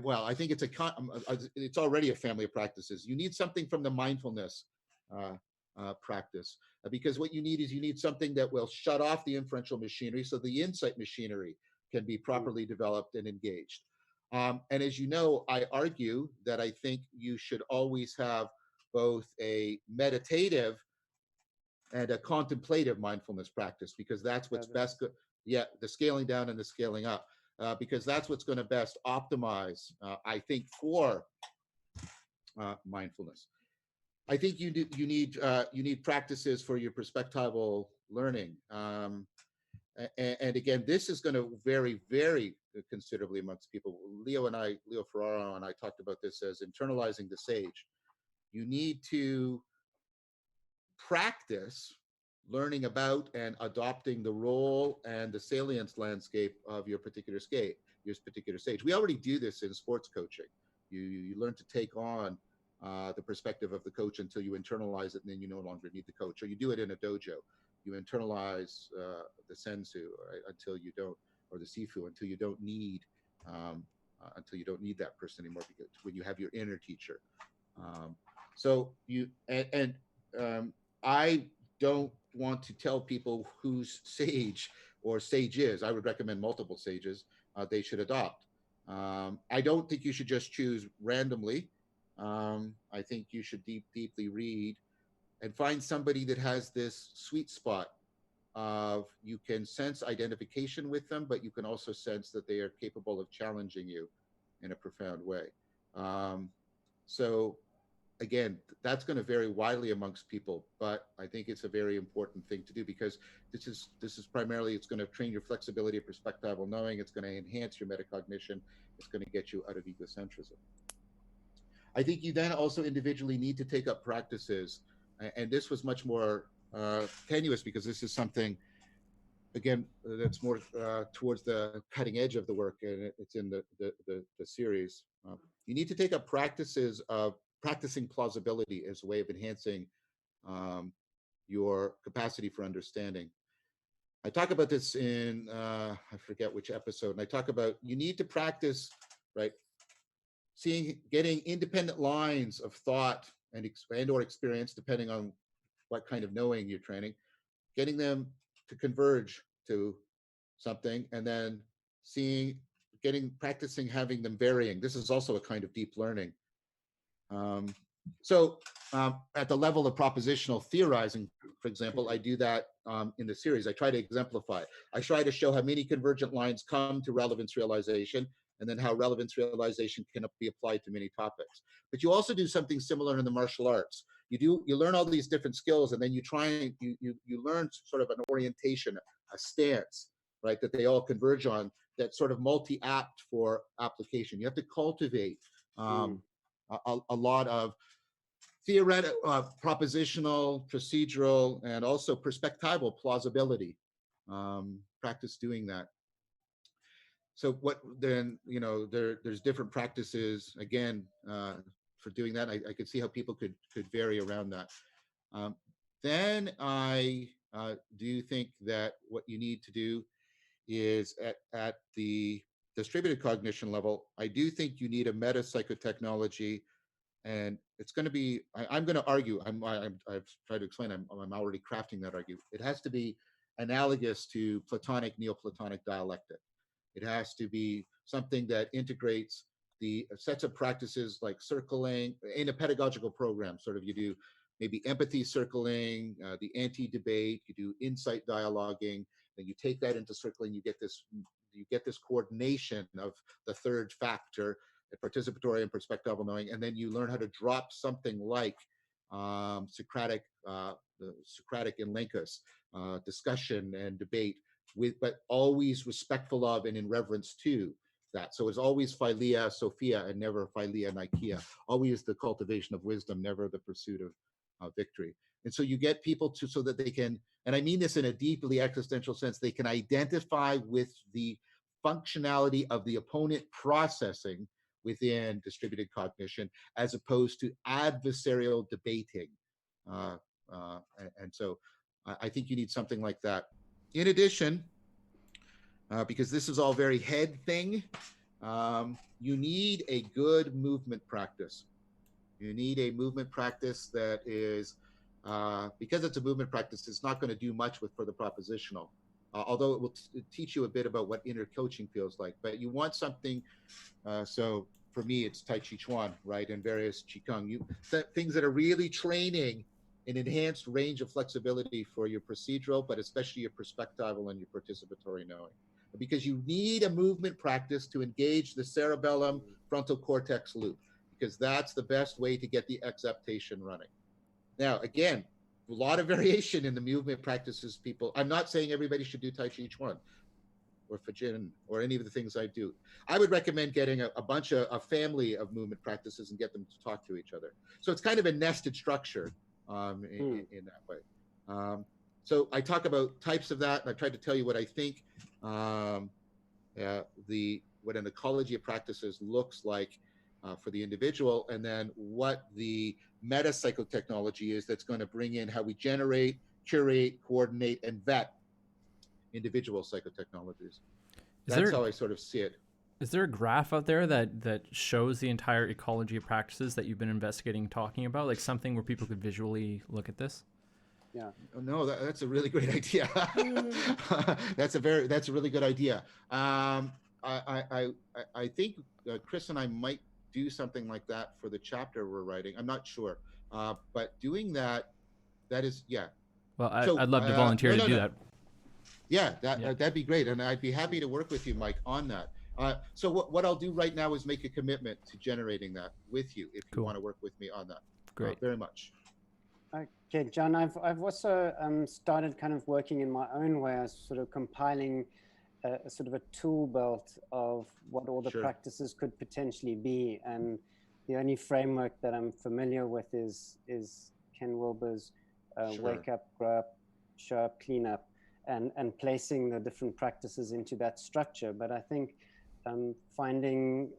Speaker 3: Well, I think it's already a family of practices. You need something from the mindfulness practice, because what you need something that will shut off the inferential machinery so the insight machinery can be properly developed and engaged. And as you know, I argue that I think you should always have both a meditative and a contemplative mindfulness practice, because that's what's best. Yeah, the scaling down and the scaling up. Because that's what's going to best optimize, I think, for mindfulness. I think you need practices for your perspectival learning, and again, this is going to vary very considerably amongst people. Leo Ferraro and I talked about this as internalizing the sage. You need to practice learning about and adopting the role and the salience landscape of your particular stage. We already do this in sports coaching. You learn to take on the perspective of the coach until you internalize it, and then you no longer need the coach. Or you do it in a dojo. You internalize the sensu, right, until you don't, or the sifu, until you don't need that person anymore, because when you have your inner teacher. I don't want to tell people whose sage or sage is. I would recommend multiple sages they should adopt. I don't think you should just choose randomly. I think you should deeply read and find somebody that has this sweet spot of, you can sense identification with them, but you can also sense that they are capable of challenging you in a profound way. So again, that's going to vary widely amongst people, but I think it's a very important thing to do, because this is primarily, it's going to train your flexibility of perspectival knowing. It's going to enhance your metacognition. It's going to get you out of egocentrism. I think you then also individually need to take up practices, and this was much more tenuous, because this is something, again, that's more towards the cutting edge of the work, and it's in the series. You need to take up practices of practicing plausibility as a way of enhancing your capacity for understanding. I talk about this in, I forget which episode, and I talk about, you need to practice, right, getting independent lines of thought and or experience, depending on what kind of knowing you're training, getting them to converge to something, and then practicing having them varying. This is also a kind of deep learning. At the level of propositional theorizing, for example, I do that in the series. I try to exemplify. I try to show how many convergent lines come to relevance realization, and then how relevance realization can be applied to many topics. But you also do something similar in the martial arts. You learn all these different skills, and then you learn sort of an orientation, a stance, right, that they all converge on, that's sort of multi-apt for application. You have to cultivate a lot of theoretical, propositional, procedural, and also perspectival plausibility. Practice doing that. So what then, there's different practices, again, for doing that. I could see how people could vary around that. Then I do think that what you need to do is at the distributed cognition level, I do think you need a metapsychotechnology, and it's going to be, I'm going to argue, I've tried to explain, I'm already crafting that argument. It has to be analogous to Platonic, Neoplatonic dialectic. It has to be something that integrates the sets of practices like circling in a pedagogical program. Sort of, you do maybe empathy circling, the anti-debate, you do insight dialoguing, then you take that into circling, you get this coordination of the third factor, participatory and perspectival knowing, and then you learn how to drop something like Socratic in Lencus, discussion and debate, but always respectful of and in reverence to that. So it's always Philia Sophia and never Philia Nikeia. Always the cultivation of wisdom, never the pursuit of victory. And so you get people so that they can, and I mean this in a deeply existential sense, they can identify with the functionality of the opponent processing within distributed cognition, as opposed to adversarial debating. And so I think you need something like that. In addition, because this is all very head thing, you need a good movement practice. You need a movement practice that is, because it's a movement practice, it's not going to do much for the propositional, although it will teach you a bit about what inner coaching feels like. But you want something, so for me, it's Tai Chi Chuan, right, and various Qigong. Things that are really training an enhanced range of flexibility for your procedural, but especially your perspectival and your participatory knowing. Because you need a movement practice to engage the cerebellum frontal cortex loop, because that's the best way to get the exaptation running. Now, again, a lot of variation in the movement practices, people. I'm not saying everybody should do Tai Chi Chuan or Fajin or any of the things I do. I would recommend getting a family of movement practices and get them to talk to each other. So it's kind of a nested structure in that way. So I talk about types of that, and I tried to tell you what I think what an ecology of practices looks like for the individual, and then what the metapsychotechnology is that's going to bring in how we generate, curate, coordinate, and vet individual psychotechnologies. That's how I sort of see it.
Speaker 1: Is there a graph out there that shows the entire ecology of practices that you've been investigating, talking about, like something where people could visually look at this?
Speaker 3: Yeah. No, that's a really great idea. That's a really good idea. I think Chris and I might do something like that for the chapter we're writing. I'm not sure, but doing that is, yeah.
Speaker 1: Well, I'd love to volunteer to do that.
Speaker 3: Yeah, that'd be great, and I'd be happy to work with you, Mike, on that. So what I'll do right now is make a commitment to generating that with you, if you want to work with me on that.
Speaker 1: Great.
Speaker 3: Very much.
Speaker 6: Okay, John, I've also started kind of working in my own way as sort of compiling a sort of a tool belt of what all the practices could potentially be. And the only framework that I'm familiar with is Ken Wilber's wake up, grow up, show up, clean up, and placing the different practices into that structure. But I think finding,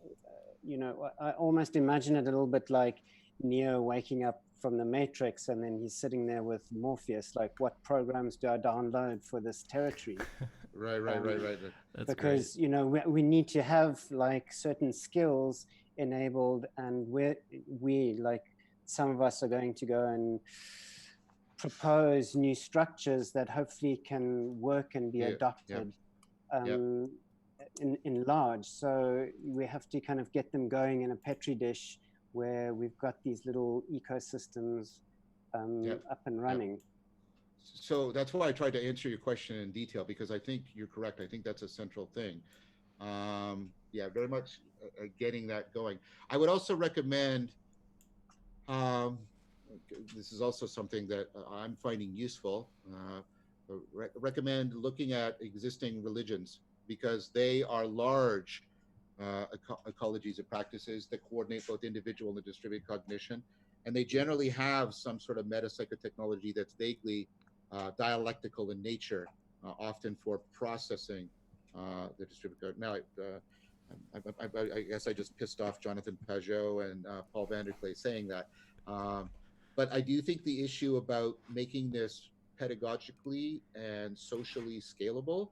Speaker 6: I almost imagine it a little bit like Neo waking up from the Matrix, and then he's sitting there with Morpheus, like, what programs do I download for this territory?
Speaker 3: Right.
Speaker 6: That's because great. We need to have like certain skills enabled, and we like, some of us are going to go and propose new structures that hopefully can work and be adopted in large. So we have to kind of get them going in a petri dish where we've got these little ecosystems up and running.
Speaker 3: So that's why I tried to answer your question in detail, because I think you're correct. I think that's a central thing. Yeah, very much getting that going. I would also recommend, um, this is also something that I'm finding useful, recommend looking at existing religions, because they are large ecologies of practices that coordinate both individual and distributed cognition. And they generally have some sort of metapsychotechnology that's vaguely dialectical in nature, often for processing the distributed. Now, I guess I just pissed off Jonathan Pajot and Paul Vanderklay saying that. But I do think the issue about making this pedagogically and socially scalable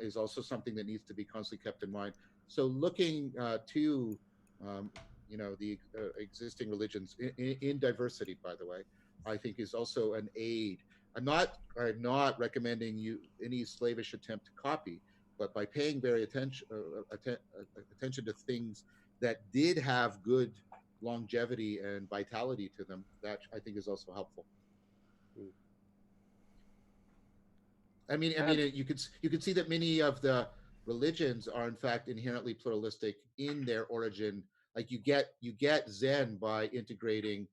Speaker 3: is also something that needs to be constantly kept in mind. So looking to the existing religions in diversity, by the way, I think is also an aid. I'm not recommending you any slavish attempt to copy, but by paying very attention to things that did have good longevity and vitality to them, that I think is also helpful. I mean, you could see that many of the religions are in fact inherently pluralistic in their origin. Like you get Zen by integrating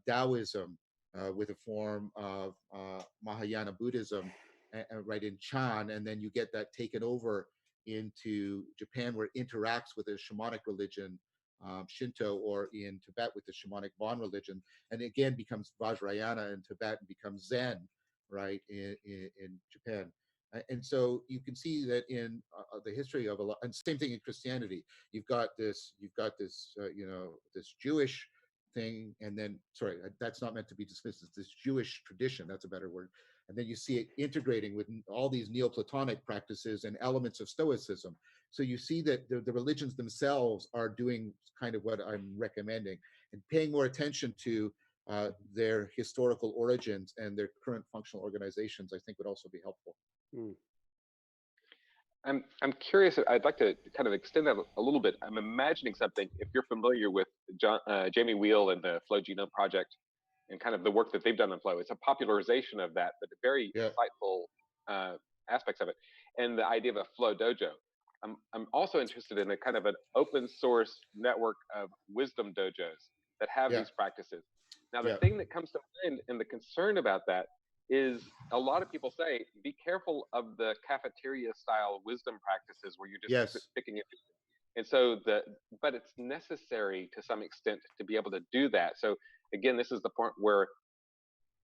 Speaker 3: Taoism with a form of Mahayana Buddhism, right, in Chan, and then you get that taken over into Japan, where it interacts with a shamanic religion, Shinto, or in Tibet with the shamanic Bon religion, and again becomes Vajrayana in Tibet and becomes Zen, right, in Japan. And so you can see that in the history of a lot, and same thing in Christianity. You've got this this Jewish thing, and then, sorry, that's not meant to be dismissed as this Jewish tradition, that's a better word. And then you see it integrating with all these Neoplatonic practices and elements of Stoicism. So you see that the religions themselves are doing kind of what I'm recommending, and paying more attention to their historical origins and their current functional organizations, I think would also be helpful.
Speaker 4: I'm curious. I'd like to kind of extend that a little bit. I'm imagining something. If you're familiar with Jamie Wheel and the Flow Genome Project, and kind of the work that they've done in Flow, it's a popularization of that, but very insightful aspects of it, and the idea of a Flow dojo. I'm also interested in a kind of an open source network of wisdom dojos that have these practices. Now, the thing that comes to mind and the concern about that is a lot of people say, be careful of the cafeteria style wisdom practices where you're just sticking it. And so but it's necessary to some extent to be able to do that. So again, this is the point where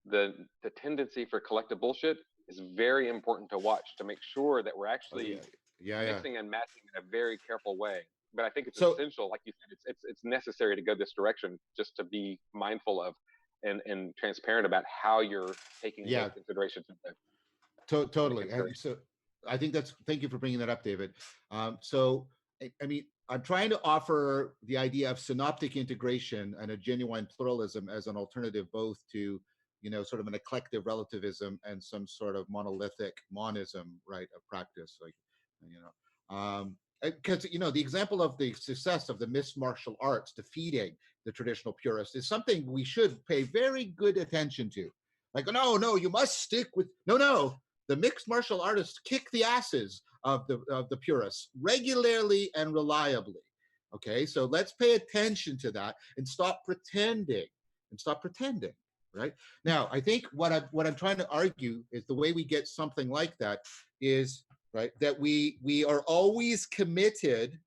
Speaker 4: the tendency for collective bullshit is very important to watch, to make sure that we're actually mixing and matching in a very careful way. But I think it's essential, like you said, it's necessary to go this direction, just to be mindful of and transparent about how you're taking those considerations.
Speaker 3: Totally. And so I think thank you for bringing that up, David. So, I mean, I'm trying to offer the idea of synoptic integration and a genuine pluralism as an alternative both to, sort of an eclectic relativism and some sort of monolithic monism, right, of practice. Like, because the example of the success of the mixed martial arts defeating the traditional purists is something we should pay very good attention to. Like, no, you must stick with the mixed martial artists kick the asses of the purists regularly and reliably. Okay, so let's pay attention to that and stop pretending. Right now, I think what I'm trying to argue is the way we get something like that is that we are always committed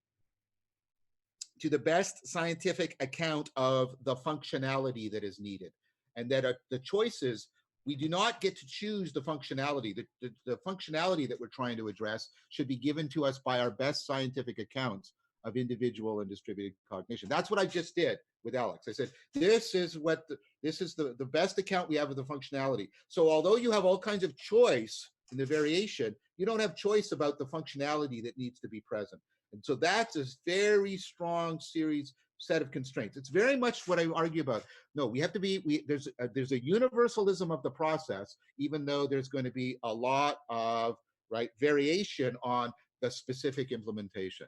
Speaker 3: to the best scientific account of the functionality that is needed, and that the choices, we do not get to choose the functionality. The functionality that we're trying to address should be given to us by our best scientific accounts of individual and distributed cognition. That's what I just did with Alex. I said, this is the best account we have of the functionality. So although you have all kinds of choice in the variation, you don't have choice about the functionality that needs to be present. And so that's a very strong set of constraints. It's very much what I argue about. No, we have to be, there's a universalism of the process, even though there's going to be a lot of variation on the specific implementations.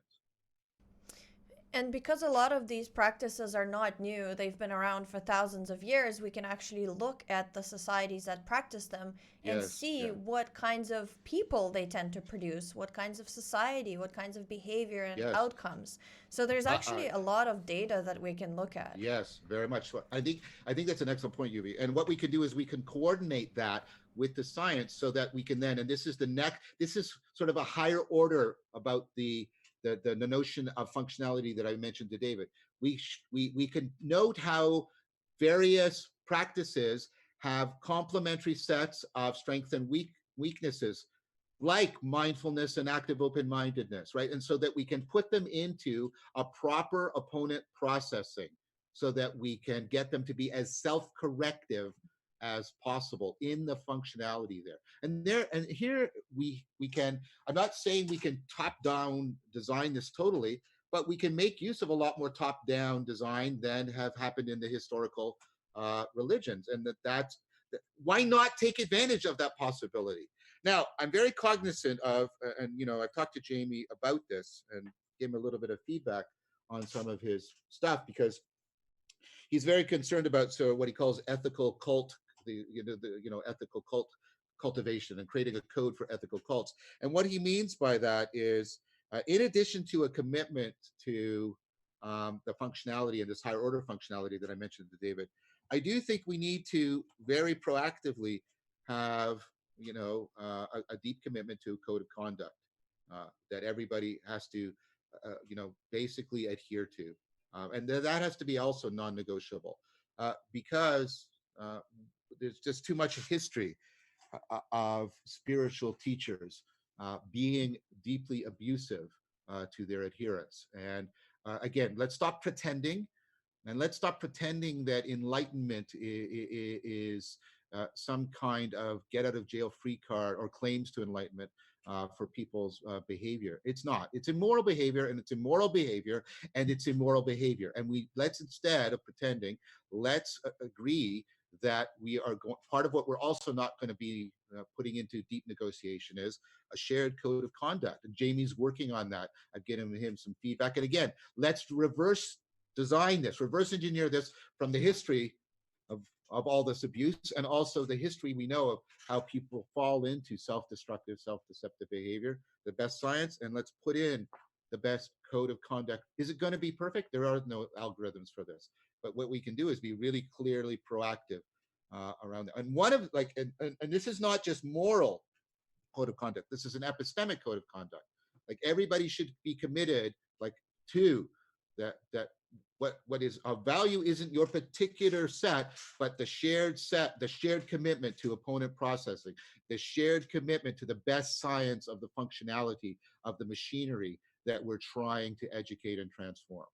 Speaker 2: And because a lot of these practices are not new, they've been around for thousands of years, we can actually look at the societies that practice them and see what kinds of people they tend to produce, what kinds of society, what kinds of behavior and outcomes. So there's actually a lot of data that we can look at.
Speaker 3: Yes, very much. So I think that's an excellent point, Yubi. And what we can do is we can coordinate that with the science so that we can then, and this is this is sort of a higher order about the notion of functionality that I mentioned to David. We can note how various practices have complementary sets of strengths and weaknesses, like mindfulness and active open-mindedness, right? And so that we can put them into a proper opponent processing so that we can get them to be as self-corrective as possible in the functionality there. And here we can, I'm not saying we can top-down design this totally, but we can make use of a lot more top-down design than have happened in the historical religions. And why not take advantage of that possibility? Now, I'm very cognizant of, and I've talked to Jamie about this and gave him a little bit of feedback on some of his stuff, because he's very concerned about what he calls ethical cult, ethical cult cultivation and creating a code for ethical cults. And what he means by that is, in addition to a commitment to the functionality and this higher order functionality that I mentioned to David, I do think we need to very proactively have a deep commitment to a code of conduct that everybody has to basically adhere to. And that has to be also non-negotiable, because there's just too much history of spiritual teachers being deeply abusive to their adherents. And again, let's stop pretending, and let's stop pretending that enlightenment is some kind of get out of jail free card or claims to enlightenment for people's behavior. It's not. It's immoral behavior, and it's immoral behavior, and it's immoral behavior. And let's, instead of pretending, let's agree that we are part of what we're also not going to be putting into deep negotiation is a shared code of conduct. And Jamie's working on that. I've given him some feedback. And again, let's reverse design this, reverse engineer this from the history of all this abuse, and also the history we know of how people fall into self-destructive, self-deceptive behavior, the best science, and let's put in the best code of conduct. Is it going to be perfect? There are no algorithms for this. But what we can do is be really clearly proactive around that. And one of and this is not just moral code of conduct. This is an epistemic code of conduct. Like, everybody should be committed, to that what is of value isn't your particular set, but the shared set, the shared commitment to opponent processing, the shared commitment to the best science of the functionality of the machinery that we're trying to educate and transform.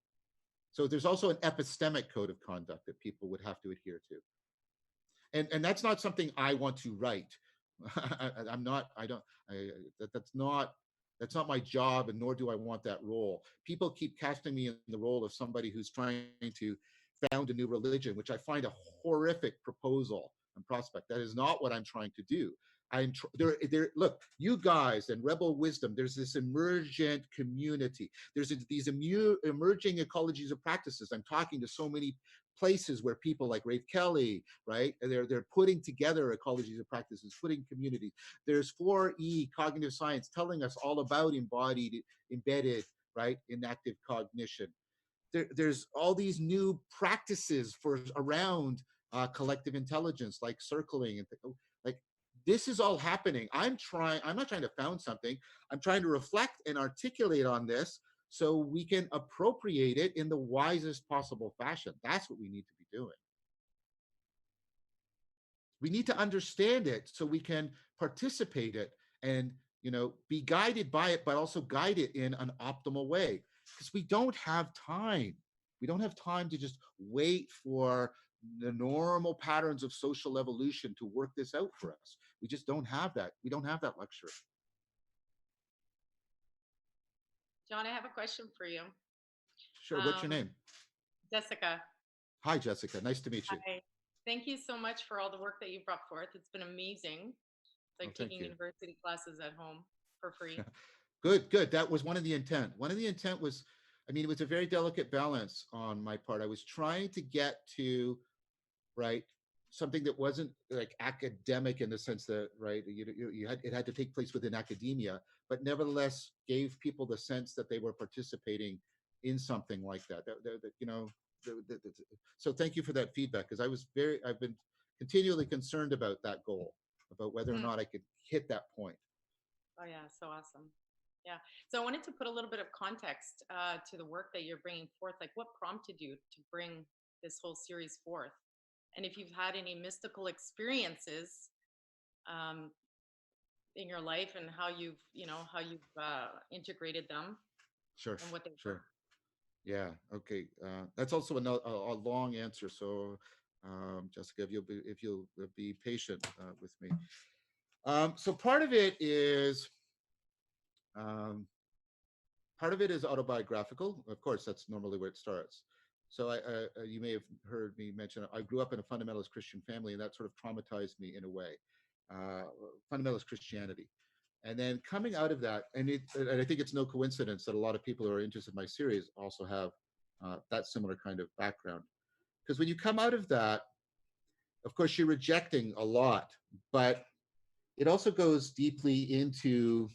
Speaker 3: So there's also an epistemic code of conduct that people would have to adhere to. And that's not something I want to write. That's not my job, and nor do I want that role. People keep casting me in the role of somebody who's trying to found a new religion, which I find a horrific proposal and prospect. That is not what I'm trying to do. Look, you guys and Rebel Wisdom, there's this emergent community. There's these emerging ecologies of practices. I'm talking to so many places where people like Rafe Kelly, right? They're putting together ecologies of practices, putting communities. There's 4E cognitive science telling us all about embodied, embedded, right, inactive cognition. There's all these new practices around collective intelligence, like circling and this is all happening. I'm not trying to found something. I'm trying to reflect and articulate on this so we can appropriate it in the wisest possible fashion. That's what we need to be doing. We need to understand it so we can participate it and be guided by it, but also guide it in an optimal way. Because we don't have time. We don't have time to just wait for the normal patterns of social evolution to work this out for us. We just don't have that. We don't have that luxury.
Speaker 7: John, I have a question for you.
Speaker 3: Sure. What's your name?
Speaker 7: Jessica.
Speaker 3: Hi, Jessica. Nice to meet you.
Speaker 7: Hi. Thank you so much for all the work that you've brought forth. It's been amazing. It's like taking university classes at home for free.
Speaker 3: Good. That was one of the intent. One of the intent was, I mean, it was a very delicate balance on my part. I was trying to get to, right, something that wasn't like academic in the sense that, right, you had, it had to take place within academia, but nevertheless gave people the sense that they were participating in something like that. You know, so thank you for that feedback, because I've been continually concerned about that goal, about whether or not I could hit that point.
Speaker 7: Oh yeah, so awesome. Yeah. So I wanted to put a little bit of context to the work that you're bringing forth. Like, what prompted you to bring this whole series forth? And if you've had any mystical experiences in your life, and how you've integrated them.
Speaker 3: Sure.
Speaker 7: And what they
Speaker 3: Sure. Yeah. Okay. That's also a long answer. So, Jessica, if you'll be patient with me. So part of it is autobiographical. Of course, that's normally where it starts. So you may have heard me mention, I grew up in a fundamentalist Christian family, and that sort of traumatized me in a way. Fundamentalist Christianity. And then coming out of that, and I think it's no coincidence that a lot of people who are interested in my series also have that similar kind of background. Because when you come out of that, of course, you're rejecting a lot, but it also goes deeply into,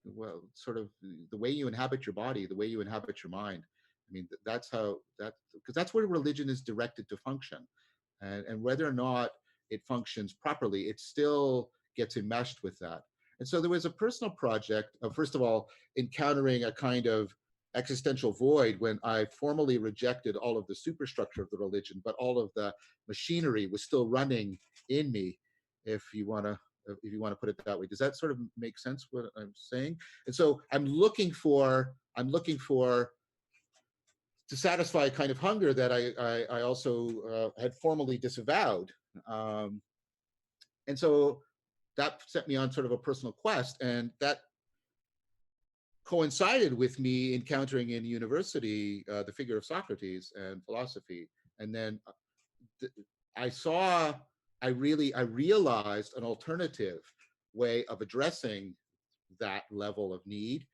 Speaker 3: well, sort of the way you inhabit your body, the way you inhabit your mind. I mean, that's because that's where religion is directed to function. And whether or not it functions properly, it still gets enmeshed with that. And so there was a personal project of, first of all, encountering a kind of existential void when I formally rejected all of the superstructure of the religion, but all of the machinery was still running in me, if you want to put it that way. Does that sort of make sense what I'm saying? And so I'm looking for to satisfy a kind of hunger that I also had formally disavowed. And so that set me on sort of a personal quest, and that coincided with me encountering in university the figure of Socrates and philosophy. And then I realized an alternative way of addressing that level of need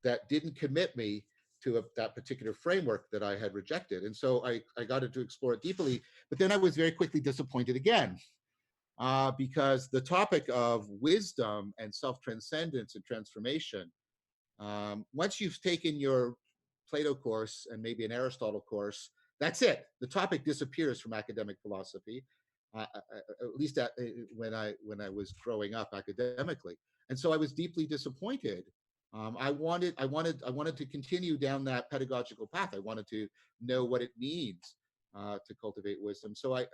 Speaker 3: that didn't commit me to that particular framework that I had rejected. And so I got to explore it deeply, but then I was very quickly disappointed again, because the topic of wisdom and self-transcendence and transformation, once you've taken your Plato course and maybe an Aristotle course, that's it. The topic disappears from academic philosophy, at least when I was growing up academically. And so I was deeply disappointed. I wanted to continue down that pedagogical path. I wanted to know what it means to cultivate wisdom. So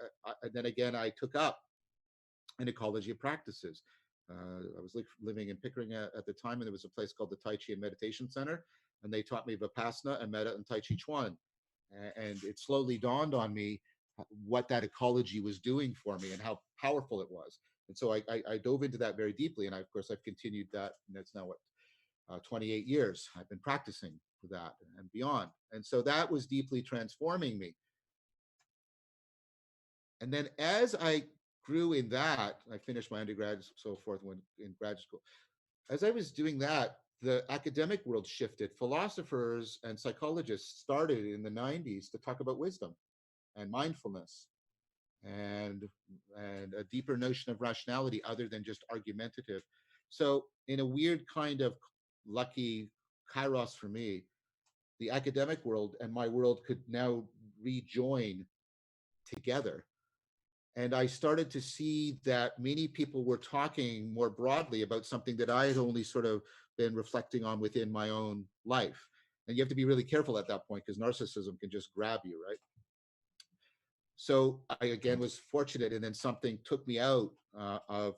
Speaker 3: then again, I took up an ecology of practices. I was living in Pickering at the time, and there was a place called the Tai Chi and Meditation Center, and they taught me Vipassana and Metta and Tai Chi Chuan. And it slowly dawned on me what that ecology was doing for me and how powerful it was. And so I dove into that very deeply, and of course I've continued that, and that's now 28 years I've been practicing for that and beyond. And so that was deeply transforming me. And then as I grew in that, I finished my undergrad and so forth, went in graduate school. As I was doing that, the academic world shifted. Philosophers and psychologists started in the 90s to talk about wisdom and mindfulness and a deeper notion of rationality other than just argumentative. So in a weird kind of lucky kairos for me, the academic world and my world could now rejoin together. And I started to see that many people were talking more broadly about something that I had only sort of been reflecting on within my own life. And you have to be really careful at that point, because narcissism can just grab you, right? So I again was fortunate, and then something took me out of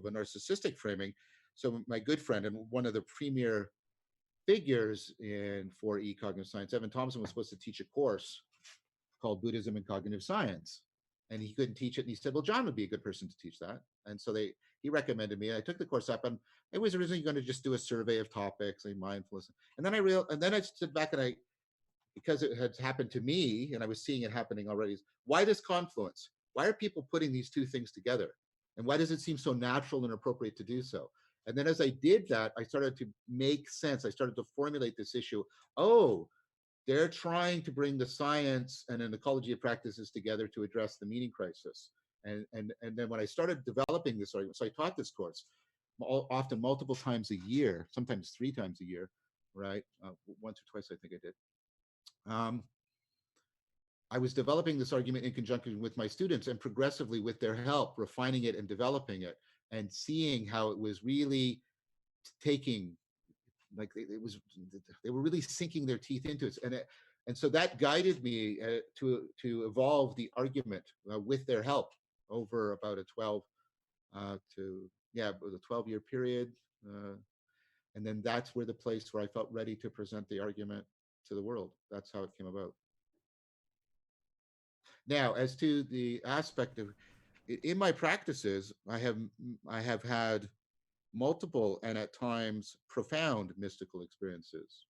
Speaker 3: a narcissistic framing. So my good friend and one of the premier figures for cognitive science, Evan Thompson, was supposed to teach a course called Buddhism and Cognitive Science, and he couldn't teach it. And he said, "Well, John would be a good person to teach that." And so he recommended me. I took the course up, and I was originally going to just do a survey of topics, like mindfulness. And then I stood back, and because it had happened to me and I was seeing it happening already, why this confluence? Why are people putting these two things together? And why does it seem so natural and appropriate to do so? And then as I did that, I started to make sense. I started to formulate this issue. Oh, They're trying to bring the science and an ecology of practices together to address the meaning crisis. And then when I started developing this argument, so I taught this course often multiple times a year, sometimes 3 times a year, right? Once or twice, I think I did. I was developing this argument in conjunction with my students and progressively with their help, refining it and developing it and seeing how it was really taking, like they were really sinking their teeth into it. And so that guided me to evolve the argument with their help over about a 12-year period. And then that's where the place where I felt ready to present the argument to the world. That's how it came about. Now, as to the aspect of, in my practices, I have had multiple and at times profound mystical experiences,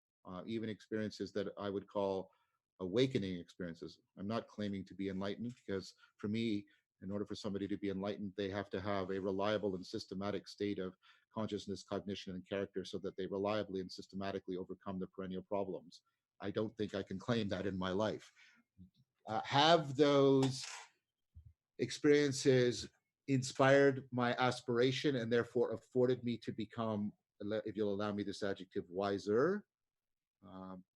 Speaker 3: even experiences that I would call awakening experiences. I'm not claiming to be enlightened, because for me, in order for somebody to be enlightened, they have to have a reliable and systematic state of consciousness, cognition, and character so that they reliably and systematically overcome the perennial problems. I don't think I can claim that in my life. Have those experiences inspired my aspiration and therefore afforded me to become, if you'll allow me this adjective, wiser?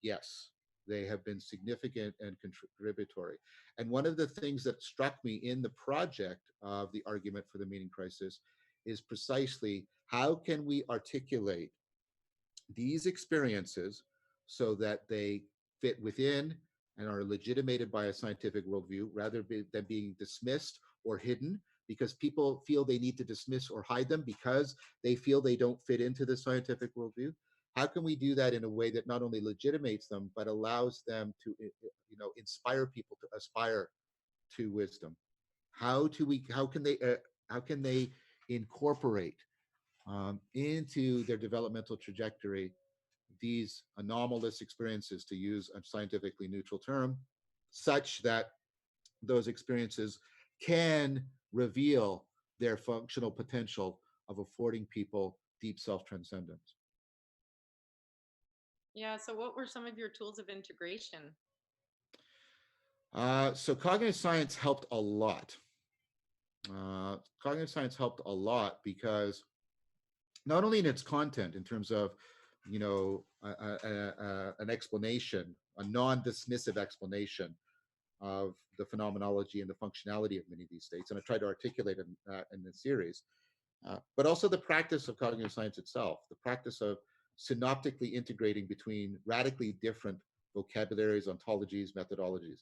Speaker 3: Yes, they have been significant and contributory. And one of the things that struck me in the project of the argument for the meaning crisis is precisely how can we articulate these experiences so that they fit within and are legitimated by a scientific worldview rather than being dismissed or hidden, because people feel they need to dismiss or hide them because they feel they don't fit into the scientific worldview. How can we do that in a way that not only legitimates them, but allows them to, inspire people to aspire to wisdom? How can they incorporate into their developmental trajectory these anomalous experiences, to use a scientifically neutral term, such that those experiences can reveal their functional potential of affording people deep self-transcendence.
Speaker 7: Yeah, so what were some of your tools of integration?
Speaker 3: So cognitive science helped a lot. Cognitive science helped a lot because not only in its content, in terms of, an explanation, a non-dismissive explanation of the phenomenology and the functionality of many of these states, and I try to articulate in this series, but also the practice of cognitive science itself, the practice of synoptically integrating between radically different vocabularies, ontologies, methodologies.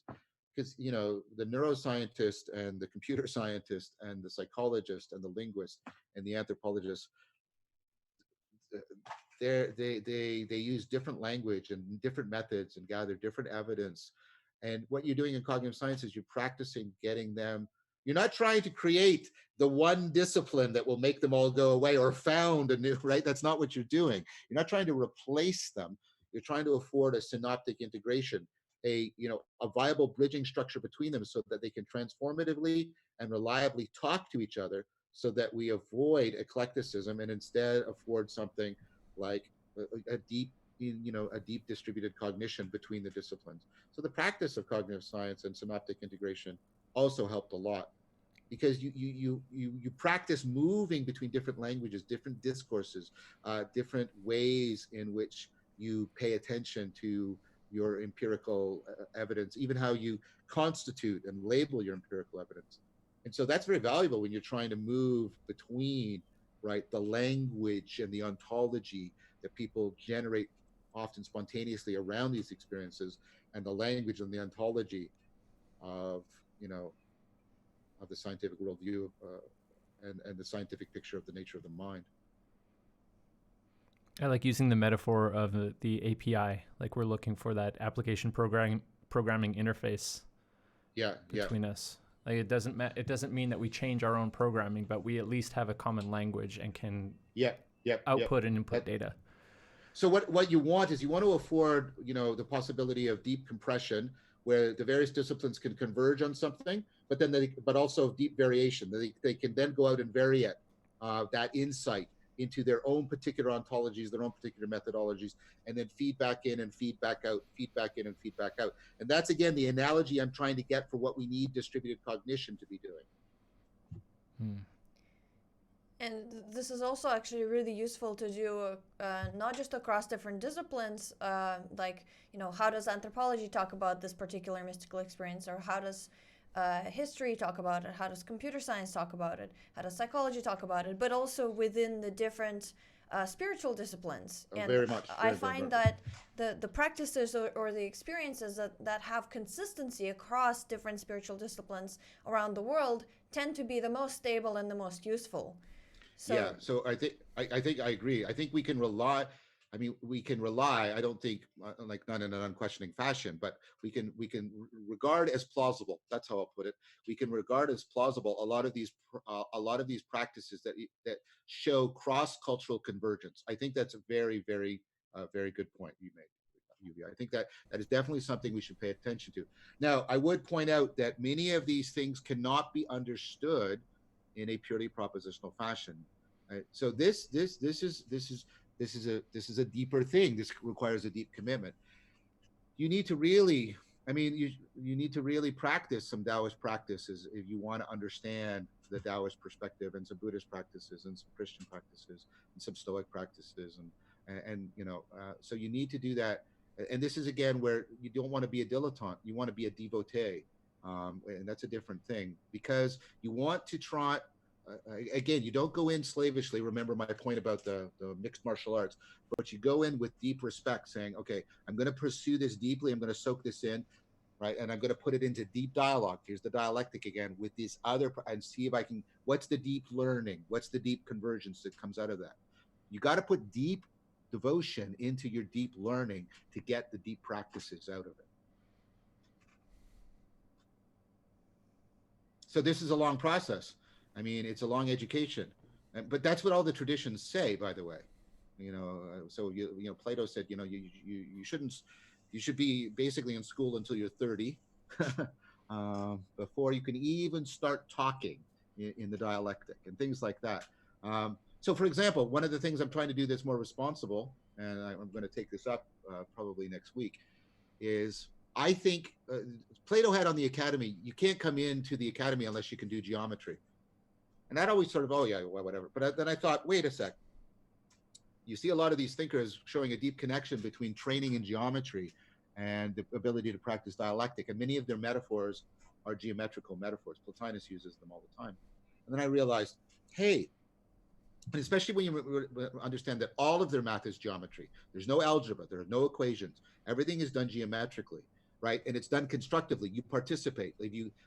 Speaker 3: Because, the neuroscientist and the computer scientist and the psychologist and the linguist and the anthropologist, they use different language and different methods and gather different evidence. And what you're doing in cognitive science is you're practicing getting them. You're not trying to create the one discipline that will make them all go away or found a new, right? That's not what you're doing. You're not trying to replace them. You're trying to afford a synoptic integration, a viable bridging structure between them so that they can transformatively and reliably talk to each other, so that we avoid eclecticism and instead afford something like a deep distributed cognition between the disciplines. So the practice of cognitive science and synoptic integration also helped a lot, because you practice moving between different languages, different discourses, different ways in which you pay attention to your empirical evidence, even how you constitute and label your empirical evidence. And so that's very valuable when you're trying to move between, right, the language and the ontology that people generate often spontaneously around these experiences, and the language and the ontology of, of the scientific worldview and the scientific picture of the nature of the mind.
Speaker 1: I like using the metaphor of the API, like we're looking for that application programming interface between us. Like it doesn't mean that we change our own programming, but we at least have a common language and can output and input data.
Speaker 3: So what you want is, you want to afford, the possibility of deep compression, where the various disciplines can converge on something, but also deep variation. They can then go out and vary it, that insight into their own particular ontologies, their own particular methodologies, and then feedback in and feedback out, feedback in and feedback out. And that's, again, the analogy I'm trying to get for what we need distributed cognition to be doing.
Speaker 2: And this is also actually really useful to do not just across different disciplines, like, how does anthropology talk about this particular mystical experience, or how does history talk about it, how does computer science talk about it, how does psychology talk about it, but also within the different spiritual disciplines.
Speaker 3: And very much.
Speaker 2: I find that the practices or the experiences that have consistency across different spiritual disciplines around the world tend to be the most stable and the most useful.
Speaker 3: So, so I think I agree. I think we can rely. I mean, we can rely. I don't think, like, not in an unquestioning fashion, but we can regard as plausible. That's how I'll put it. We can regard as plausible a lot of these practices that show cross-cultural convergence. I think that's a very, very, very good point you made, Yuvi. I think that is definitely something we should pay attention to. Now, I would point out that many of these things cannot be understood in a purely propositional fashion. Right? So this is a deeper thing. This requires a deep commitment. You need to really, I mean, you need to really practice some Taoist practices if you want to understand the Taoist perspective, and some Buddhist practices, and some Christian practices, and some Stoic practices, and so you need to do that. And this is, again, where you don't want to be a dilettante. You want to be a devotee. And that's a different thing, because you want to try, again, you don't go in slavishly. Remember my point about the mixed martial arts, but you go in with deep respect, saying, okay, I'm going to pursue this deeply. I'm going to soak this in, right? And I'm going to put it into deep dialogue. Here's the dialectic again with this other, and see if I can, what's the deep learning? What's the deep convergence that comes out of that? You got to put deep devotion into your deep learning to get the deep practices out of it. So this is a long process. I mean, it's a long education, but that's what all the traditions say, by the way. So Plato said, you should be basically in school until you're 30, before you can even start talking in the dialectic and things like that. So, for example, one of the things I'm trying to do that's more responsible, and I'm going to take this up probably next week, is, I think Plato had on the academy, you can't come into the academy unless you can do geometry. And that always sort of, oh yeah, well, whatever. But then I thought, wait a sec. You see a lot of these thinkers showing a deep connection between training in geometry and the ability to practice dialectic. And many of their metaphors are geometrical metaphors. Plotinus uses them all the time. And then I realized, hey, and especially when you understand that all of their math is geometry. There's no algebra. There are no equations. Everything is done geometrically. Right? And it's done constructively. You participate,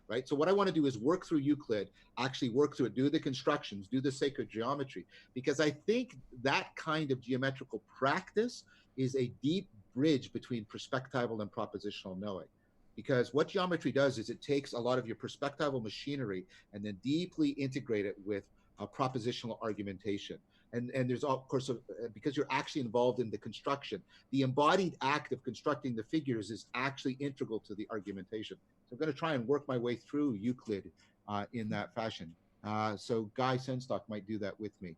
Speaker 3: right? So what I want to do is work through Euclid, actually work through it, do the constructions, do the sacred geometry, because I think that kind of geometrical practice is a deep bridge between perspectival and propositional knowing. Because what geometry does is it takes a lot of your perspectival machinery and then deeply integrate it with propositional argumentation. And there's, of course, because you're actually involved in the construction, the embodied act of constructing the figures is actually integral to the argumentation. So I'm going to try and work my way through Euclid in that fashion. So Guy Senstock might do that with me.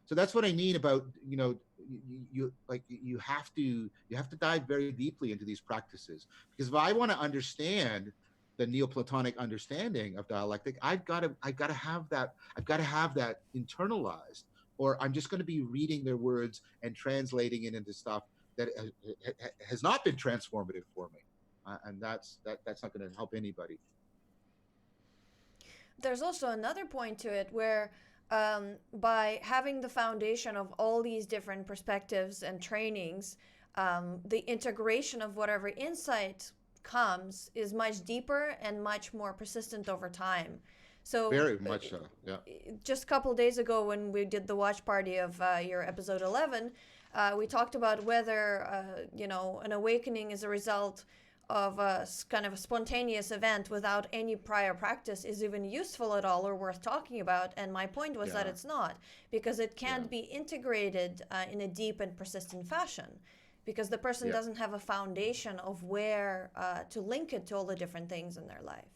Speaker 3: So that's what I mean about, you have to dive very deeply into these practices, because if I want to understand the Neoplatonic understanding of dialectic, I've got to have that internalized, or I'm just going to be reading their words and translating it into stuff that has not been transformative for me, and that's not going to help anybody.
Speaker 2: There's also another point to it where, by having the foundation of all these different perspectives and trainings, the integration of whatever insight comes is much deeper and much more persistent over time. So
Speaker 3: very much so, yeah.
Speaker 2: Just a couple of days ago, when we did the watch party of your episode 11, we talked about whether an awakening is a result of a kind of a spontaneous event without any prior practice is even useful at all or worth talking about. And my point was that it's not, because it can't be integrated in a deep and persistent fashion, because the person doesn't have a foundation of where to link it to all the different things in their life.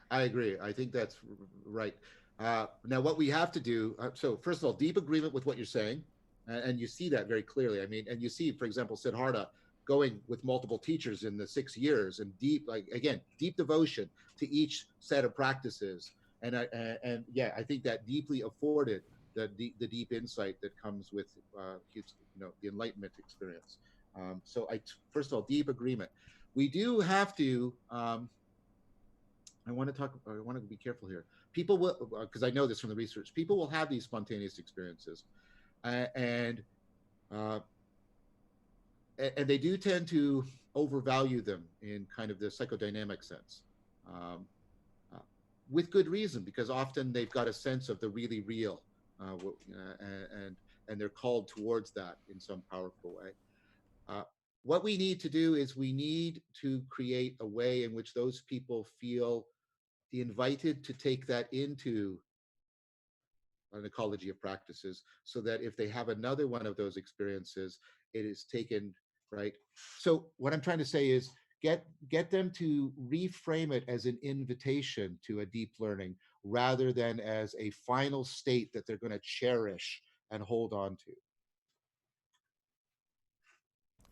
Speaker 3: I agree. I think that's right. Now, what we have to do, so first of all, deep agreement with what you're saying, and you see that very clearly. I mean, and you see, for example, Siddhartha going with multiple teachers in the 6 years, and deep, like again, deep devotion to each set of practices. And yeah, I think that deeply afforded the deep insight that comes with his, the enlightenment experience. So first of all, deep agreement. We do have to. I want to be careful here. People will, because I know this from the research. People will have these spontaneous experiences, and they do tend to overvalue them in kind of the psychodynamic sense, with good reason, because often they've got a sense of the really real, and they're called towards that in some powerful way. What we need to do is we need to create a way in which those people feel invited to take that into an ecology of practices, so that if they have another one of those experiences, it is taken right. So what I'm trying to say is get them to reframe it as an invitation to a deep learning, rather than as a final state that they're going to cherish and hold on to.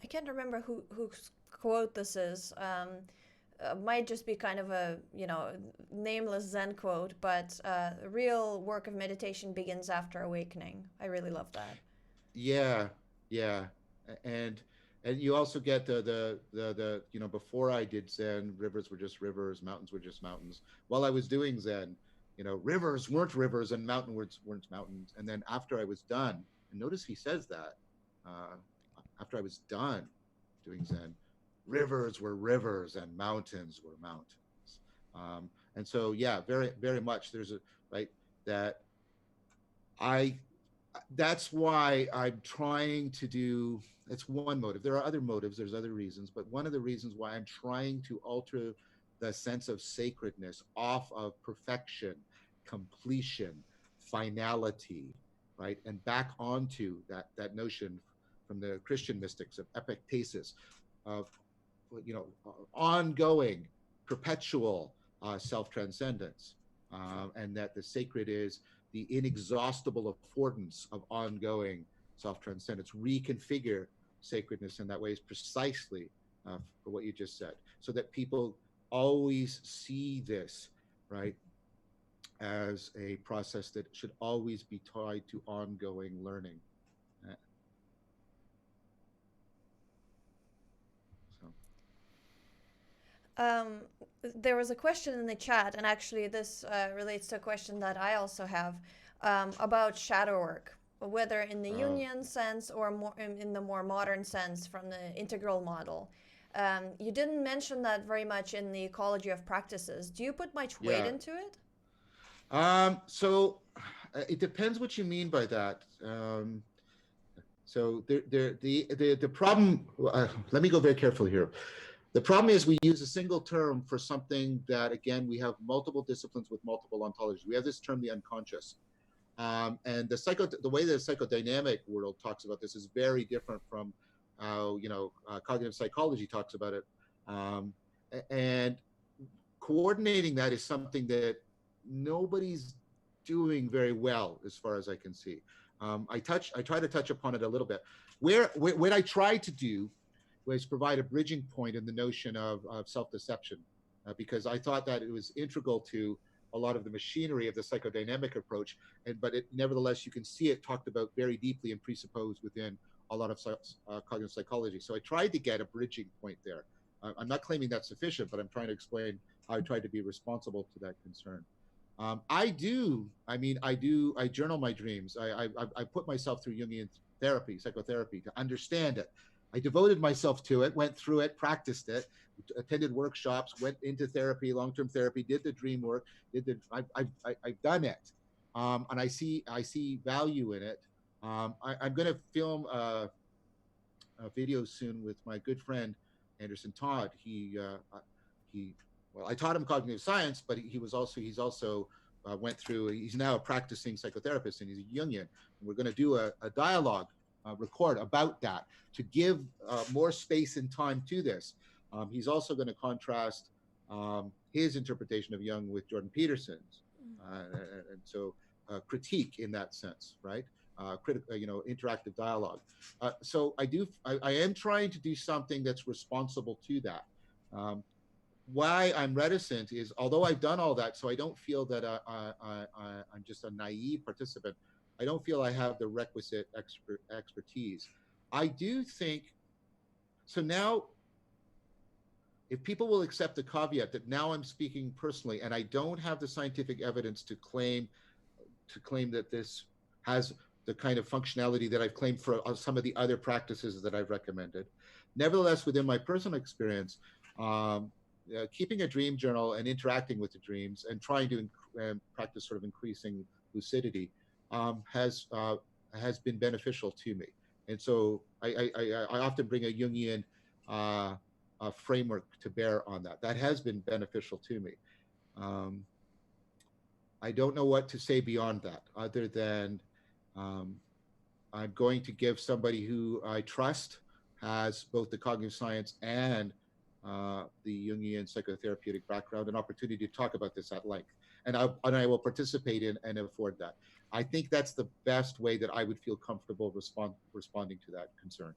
Speaker 2: I can't remember whose quote this is. Might just be kind of a nameless Zen quote, but real work of meditation begins after awakening. I really love that.
Speaker 3: Yeah, and you also get the before I did Zen, rivers were just rivers, mountains were just mountains. While I was doing Zen, rivers weren't rivers and mountains weren't mountains. And then after I was done, and notice he says that after I was done doing Zen, rivers were rivers and mountains were mountains. And so, yeah, very, very much there's a right that that's why I'm trying to do, it's one motive. There are other motives, there's other reasons, but one of the reasons why I'm trying to alter the sense of sacredness off of perfection, completion, finality, right? And back onto that notion from the Christian mystics of epictasis, of ongoing, perpetual self-transcendence, and that the sacred is the inexhaustible affordance of ongoing self-transcendence. Reconfigure sacredness in that way is precisely for what you just said, so that people always see this, right, as a process that should always be tied to ongoing learning.
Speaker 2: There was a question in the chat, and actually this relates to a question that I also have about shadow work, whether in the Jungian sense or more in the more modern sense from the integral model. You didn't mention that very much in the ecology of practices. Do you put much weight into it?
Speaker 3: So it depends what you mean by that. So the problem, let me go very carefully here. The problem is we use a single term for something that, again, we have multiple disciplines with multiple ontologies. We have this term, the unconscious. And the way the psychodynamic world talks about this is very different from how, cognitive psychology talks about it. And coordinating that is something that nobody's doing very well, as far as I can see. I try to touch upon it a little bit. What I try to do was provide a bridging point in the notion of self-deception, because I thought that it was integral to a lot of the machinery of the psychodynamic approach, but nevertheless, you can see it talked about very deeply and presupposed within a lot of cognitive psychology. So I tried to get a bridging point there. I'm not claiming that's sufficient, but I'm trying to explain how I tried to be responsible to that concern. I journal my dreams. I put myself through Jungian therapy, psychotherapy, to understand it. I devoted myself to it, went through it, practiced it, attended workshops, went into therapy, long-term therapy, did the dream work, I've done it, and I see value in it. I'm going to film a video soon with my good friend Anderson Todd. I taught him cognitive science, but he's also he's now a practicing psychotherapist, and he's a Jungian. And we're going to do a dialogue record about that to give more space and time to this. He's also going to contrast his interpretation of Jung with Jordan Peterson's. and so critique in that sense, right? Critical, interactive dialogue. So I am trying to do something that's responsible to that. Why I'm reticent is, although I've done all that, so I don't feel that I'm just a naive participant. I don't feel I have the requisite expertise. I do think, so now, if people will accept the caveat that now I'm speaking personally, and I don't have the scientific evidence to claim that this has the kind of functionality that I've claimed for some of the other practices that I've recommended. Nevertheless, within my personal experience, keeping a dream journal and interacting with the dreams and trying to practice sort of increasing lucidity has been beneficial to me. And so I often bring a Jungian framework to bear on that. That has been beneficial to me. I don't know what to say beyond that, other than I'm going to give somebody who I trust has both the cognitive science and the Jungian psychotherapeutic background an opportunity to talk about this at length. And I will participate in and afford that. I think that's the best way that I would feel comfortable responding to that concern.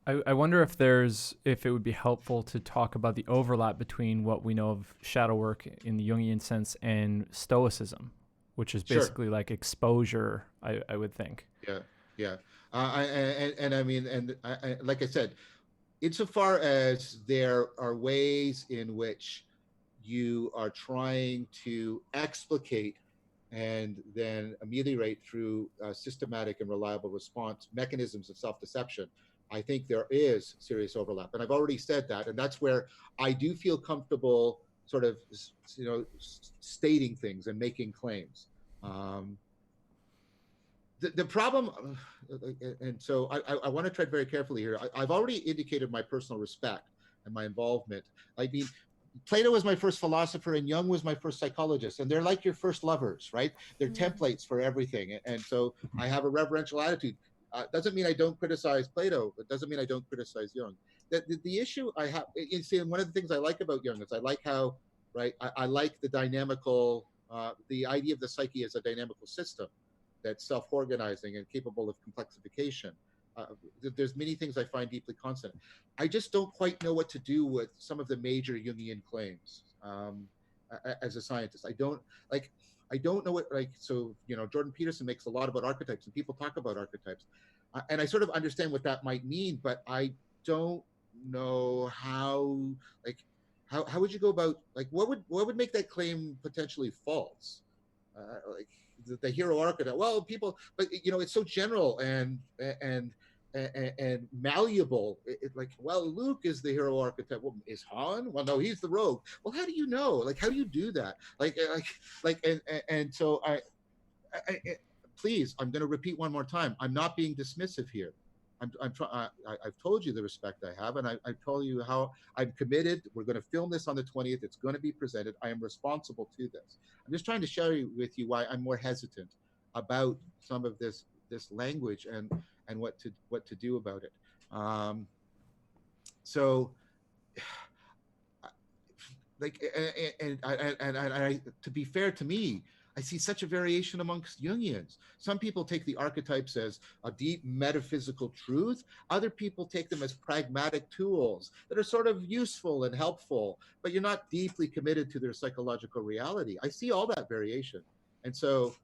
Speaker 1: I wonder if it would be helpful to talk about the overlap between what we know of shadow work in the Jungian sense and Stoicism, which is basically like exposure, I would think.
Speaker 3: Yeah. I mean, like I said, insofar as there are ways in which you are trying to explicate and then ameliorate through systematic and reliable response mechanisms of self-deception, I think there is serious overlap. And I've already said that, and that's where I do feel comfortable sort of, stating things and making claims. The problem, and so I want to tread very carefully here. I've already indicated my personal respect and my involvement. I mean, Plato was my first philosopher and Jung was my first psychologist, and they're like your first lovers, right? They're templates for everything. And so I have a reverential attitude. Doesn't mean I don't criticize Plato. It doesn't mean I don't criticize Jung. The issue I have, you see, and one of the things I like about Jung is I like how, right, I like the dynamical, the idea of the psyche as a dynamical system that's self-organizing and capable of complexification. There's many things I find deeply constant. I just don't quite know what to do with some of the major Jungian claims as a scientist. I don't know what, like, so, Jordan Peterson makes a lot about archetypes and people talk about archetypes. And I sort of understand what that might mean, but I don't know how would you go about, like, what would make that claim potentially false? Like the hero archetype. Well, people, but it's so general and malleable. Like, well, Luke is the hero archetype. Well, is Han? Well, no, he's the rogue. Well, how do you know? Like, how do you do that? And so please, I'm going to repeat one more time. I'm not being dismissive here. I've told you the respect I have, and I've told you how I'm committed. We're going to film this on the 20th. It's going to be presented. I am responsible to this. I'm just trying to share with you why I'm more hesitant about some of this language and what to do about it. So, like, and to be fair to me, I see such a variation amongst Jungians. Some people take the archetypes as a deep metaphysical truth. Other people take them as pragmatic tools that are sort of useful and helpful, but you're not deeply committed to their psychological reality. I see all that variation. And so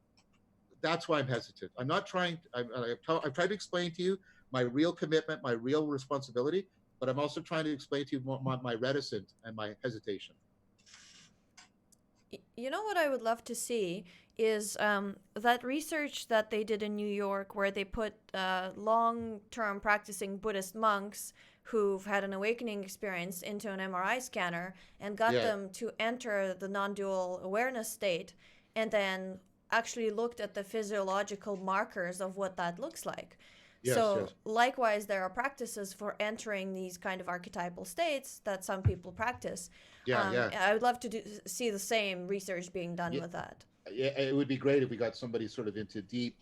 Speaker 3: that's why I'm hesitant. I'm not trying, I've tried to explain to you my real commitment, my real responsibility, but I'm also trying to explain to you my reticence and my hesitation.
Speaker 2: You know what I would love to see is that research that they did in New York where they put long-term practicing Buddhist monks who've had an awakening experience into an MRI scanner and got them to enter the non-dual awareness state and then actually looked at the physiological markers of what that looks like. Yes. Likewise, there are practices for entering these kind of archetypal states that some people practice. I would love to see the same research being done with that.
Speaker 3: Yeah, it would be great if we got somebody sort of into deep,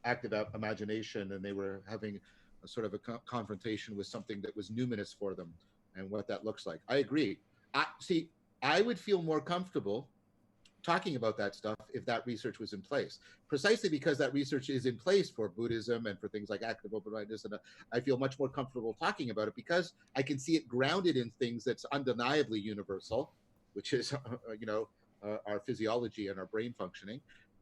Speaker 3: active imagination and they were having a sort of a confrontation with something that was numinous for them and what that looks like. I agree. I would feel more comfortable talking about that stuff if that research was in place. Precisely because that research is in place for Buddhism and for things like active open-mindedness, and I feel much more comfortable talking about it because I can see it grounded in things that's undeniably universal, which is our physiology and our brain functioning.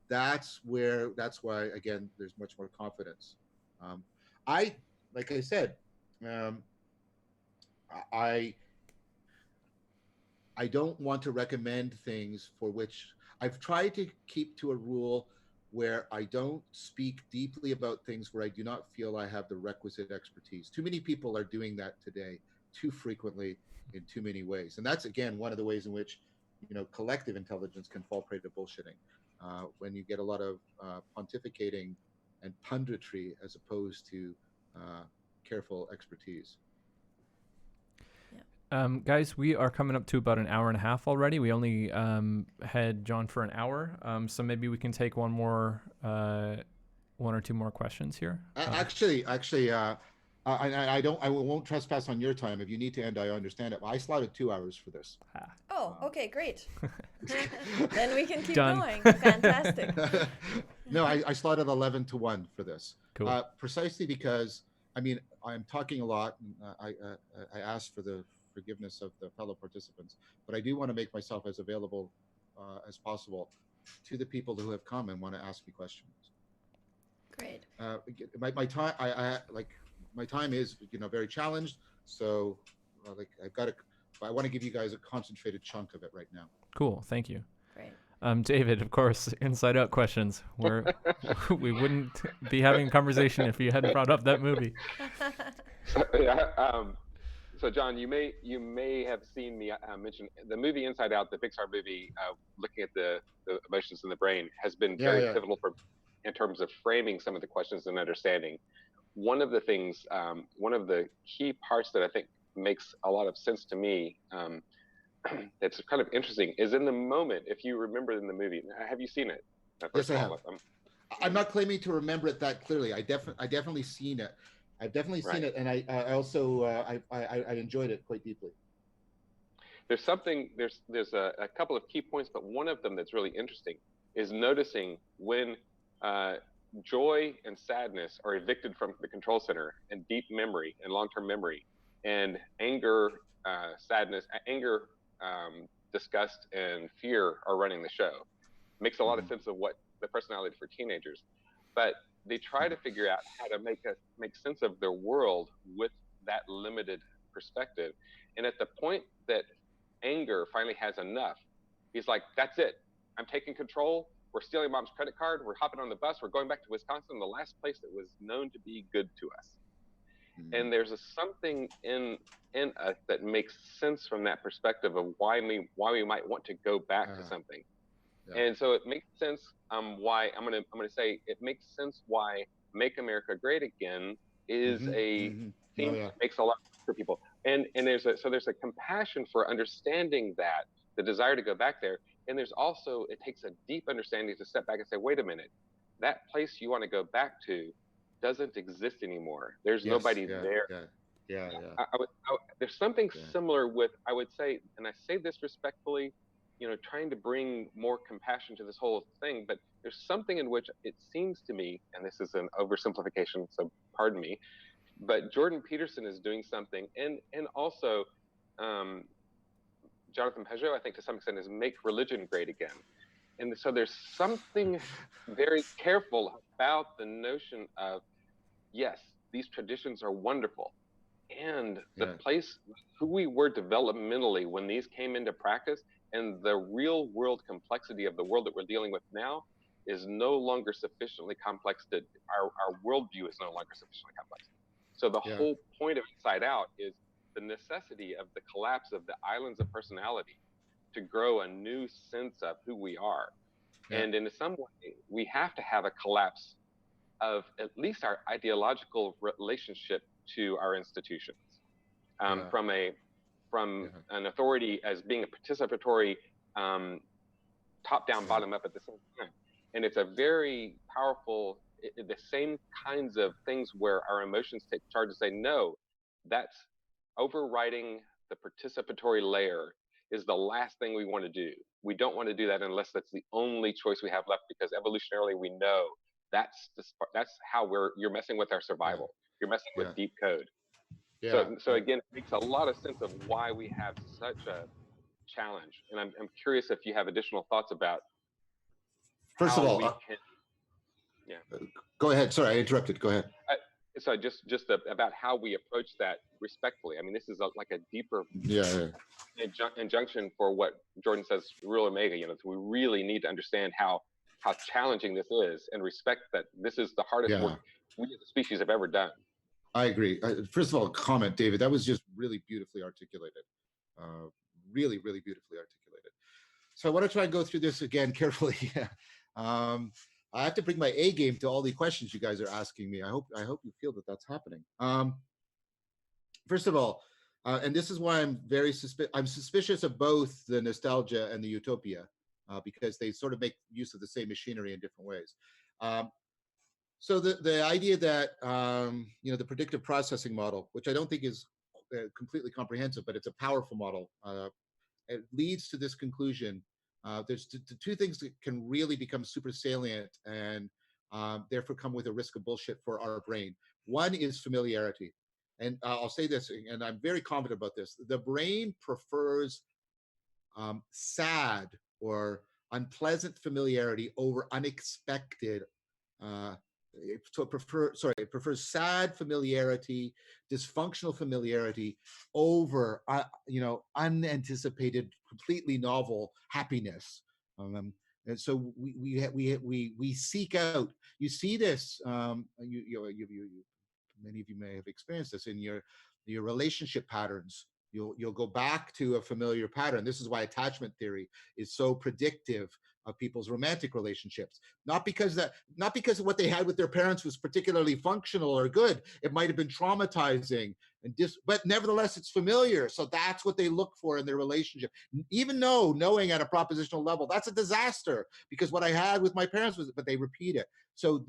Speaker 3: That's why, again, there's much more confidence. Like I said, I don't want to recommend things for which I've tried to keep to a rule where I don't speak deeply about things where I do not feel I have the requisite expertise. Too many people are doing that today, too frequently, in too many ways. And that's, again, one of the ways in which, collective intelligence can fall prey to bullshitting. When you get a lot of pontificating and punditry as opposed to careful expertise.
Speaker 1: Guys, we are coming up to about an hour and a half already. We only had John for an hour, so maybe we can take one or two more questions here.
Speaker 3: Actually, I won't trespass on your time. If you need to end, I understand it. I slotted 2 hours for this.
Speaker 2: Oh, okay, great. Then we can keep
Speaker 1: Done.
Speaker 2: going. Fantastic.
Speaker 3: No, I slotted 11 to 1 for this.
Speaker 1: Cool.
Speaker 3: Precisely because, I'm talking a lot. I asked for the forgiveness of the fellow participants, but I do want to make myself as available as possible to the people who have come and want to ask me questions.
Speaker 2: Great.
Speaker 3: My time, my time is very challenged, so I want to give you guys a concentrated chunk of it right now.
Speaker 1: Cool, thank you.
Speaker 2: Great.
Speaker 1: David, of course, Inside Out questions. We wouldn't be having a conversation if you hadn't brought up that movie.
Speaker 4: So John, you may have seen me mention the movie Inside Out, the Pixar movie, looking at the emotions in the brain, has been very pivotal in terms of framing some of the questions and understanding. One of the things, one of the key parts that I think makes a lot of sense to me, that's kind of interesting, is in the moment. If you remember in the movie, have you seen it?
Speaker 3: Yes, I have. I'm not claiming to remember it that clearly. I definitely seen it. I've definitely seen it, and I also I enjoyed it quite deeply.
Speaker 4: There's a couple of key points, but one of them that's really interesting is noticing when joy and sadness are evicted from the control center, and deep memory and long-term memory, and anger, disgust, and fear are running the show. Makes a lot of sense of what the personality for teenagers, but they try to figure out how to make sense of their world with that limited perspective. And at the point that anger finally has enough, he's like, that's it. I'm taking control. We're stealing mom's credit card. We're hopping on the bus. We're going back to Wisconsin, the last place that was known to be good to us. And there's something in us that makes sense from that perspective of why we might want to go back to something. And so it makes sense why I'm gonna say it makes sense why Make America Great Again is a theme that makes a lot for people. And there's a compassion for understanding that, the desire to go back there. And there's also, it takes a deep understanding to step back and say, wait a minute, that place you want to go back to doesn't exist anymore. There's nobody there. There's something similar with, I would say, and I say this respectfully, trying to bring more compassion to this whole thing, but there's something in which it seems to me, and this is an oversimplification, so pardon me, but Jordan Peterson is doing something, and also Jonathan Pageau, I think to some extent, is Make Religion Great Again. And so there's something very careful about the notion of, yes, these traditions are wonderful, and the place, who we were developmentally when these came into practice, and the real world complexity of the world that we're dealing with now is no longer sufficiently complex. That our worldview is no longer sufficiently complex. So the whole point of Inside Out is the necessity of the collapse of the islands of personality to grow a new sense of who we are. And in some way, we have to have a collapse of at least our ideological relationship to our institutions, from an authority as being a participatory, top-down, bottom-up at the same time. And it's a very powerful, the same kinds of things where our emotions take charge and say, no, that's overriding the participatory layer is the last thing we want to do. We don't want to do that unless that's the only choice we have left, because evolutionarily we know that's how you're messing with our survival. You're messing with deep code. So again, it makes a lot of sense of why we have such a challenge. And I'm curious if you have additional thoughts about
Speaker 3: first of all,
Speaker 4: we can. Yeah.
Speaker 3: Go ahead. Sorry, I interrupted. Go ahead.
Speaker 4: So just about how we approach that respectfully. I mean, this is like a deeper injunction for what Jordan says, real omega. You know, so we really need to understand how challenging this is, and respect that this is the hardest work we as a species have ever done.
Speaker 3: I agree. First of all, comment, David. That was just really beautifully articulated. Really, really beautifully articulated. So I want to try and go through this again carefully. I have to bring my A game to all the questions you guys are asking me. I hope you feel that that's happening. First of all, and this is why I'm I'm suspicious of both the nostalgia and the utopia, because they sort of make use of the same machinery in different ways. So the idea that the predictive processing model, which I don't think is completely comprehensive, but it's a powerful model, it leads to this conclusion. There's two things that can really become super salient and therefore come with a risk of bullshit for our brain. One is familiarity. And I'll say this, and I'm very confident about this. The brain prefers sad or unpleasant familiarity over unexpected. It prefers sad familiarity, dysfunctional familiarity over unanticipated, completely novel happiness. And so we seek out. You see this. Many of you may have experienced this in your relationship patterns. You'll go back to a familiar pattern. This is why attachment theory is so predictive of people's romantic relationships. Not because of what they had with their parents was particularly functional or good. It might have been traumatizing, but nevertheless, it's familiar. So that's what they look for in their relationship. Even knowing at a propositional level, that's a disaster because what I had with my parents was, but they repeat it. So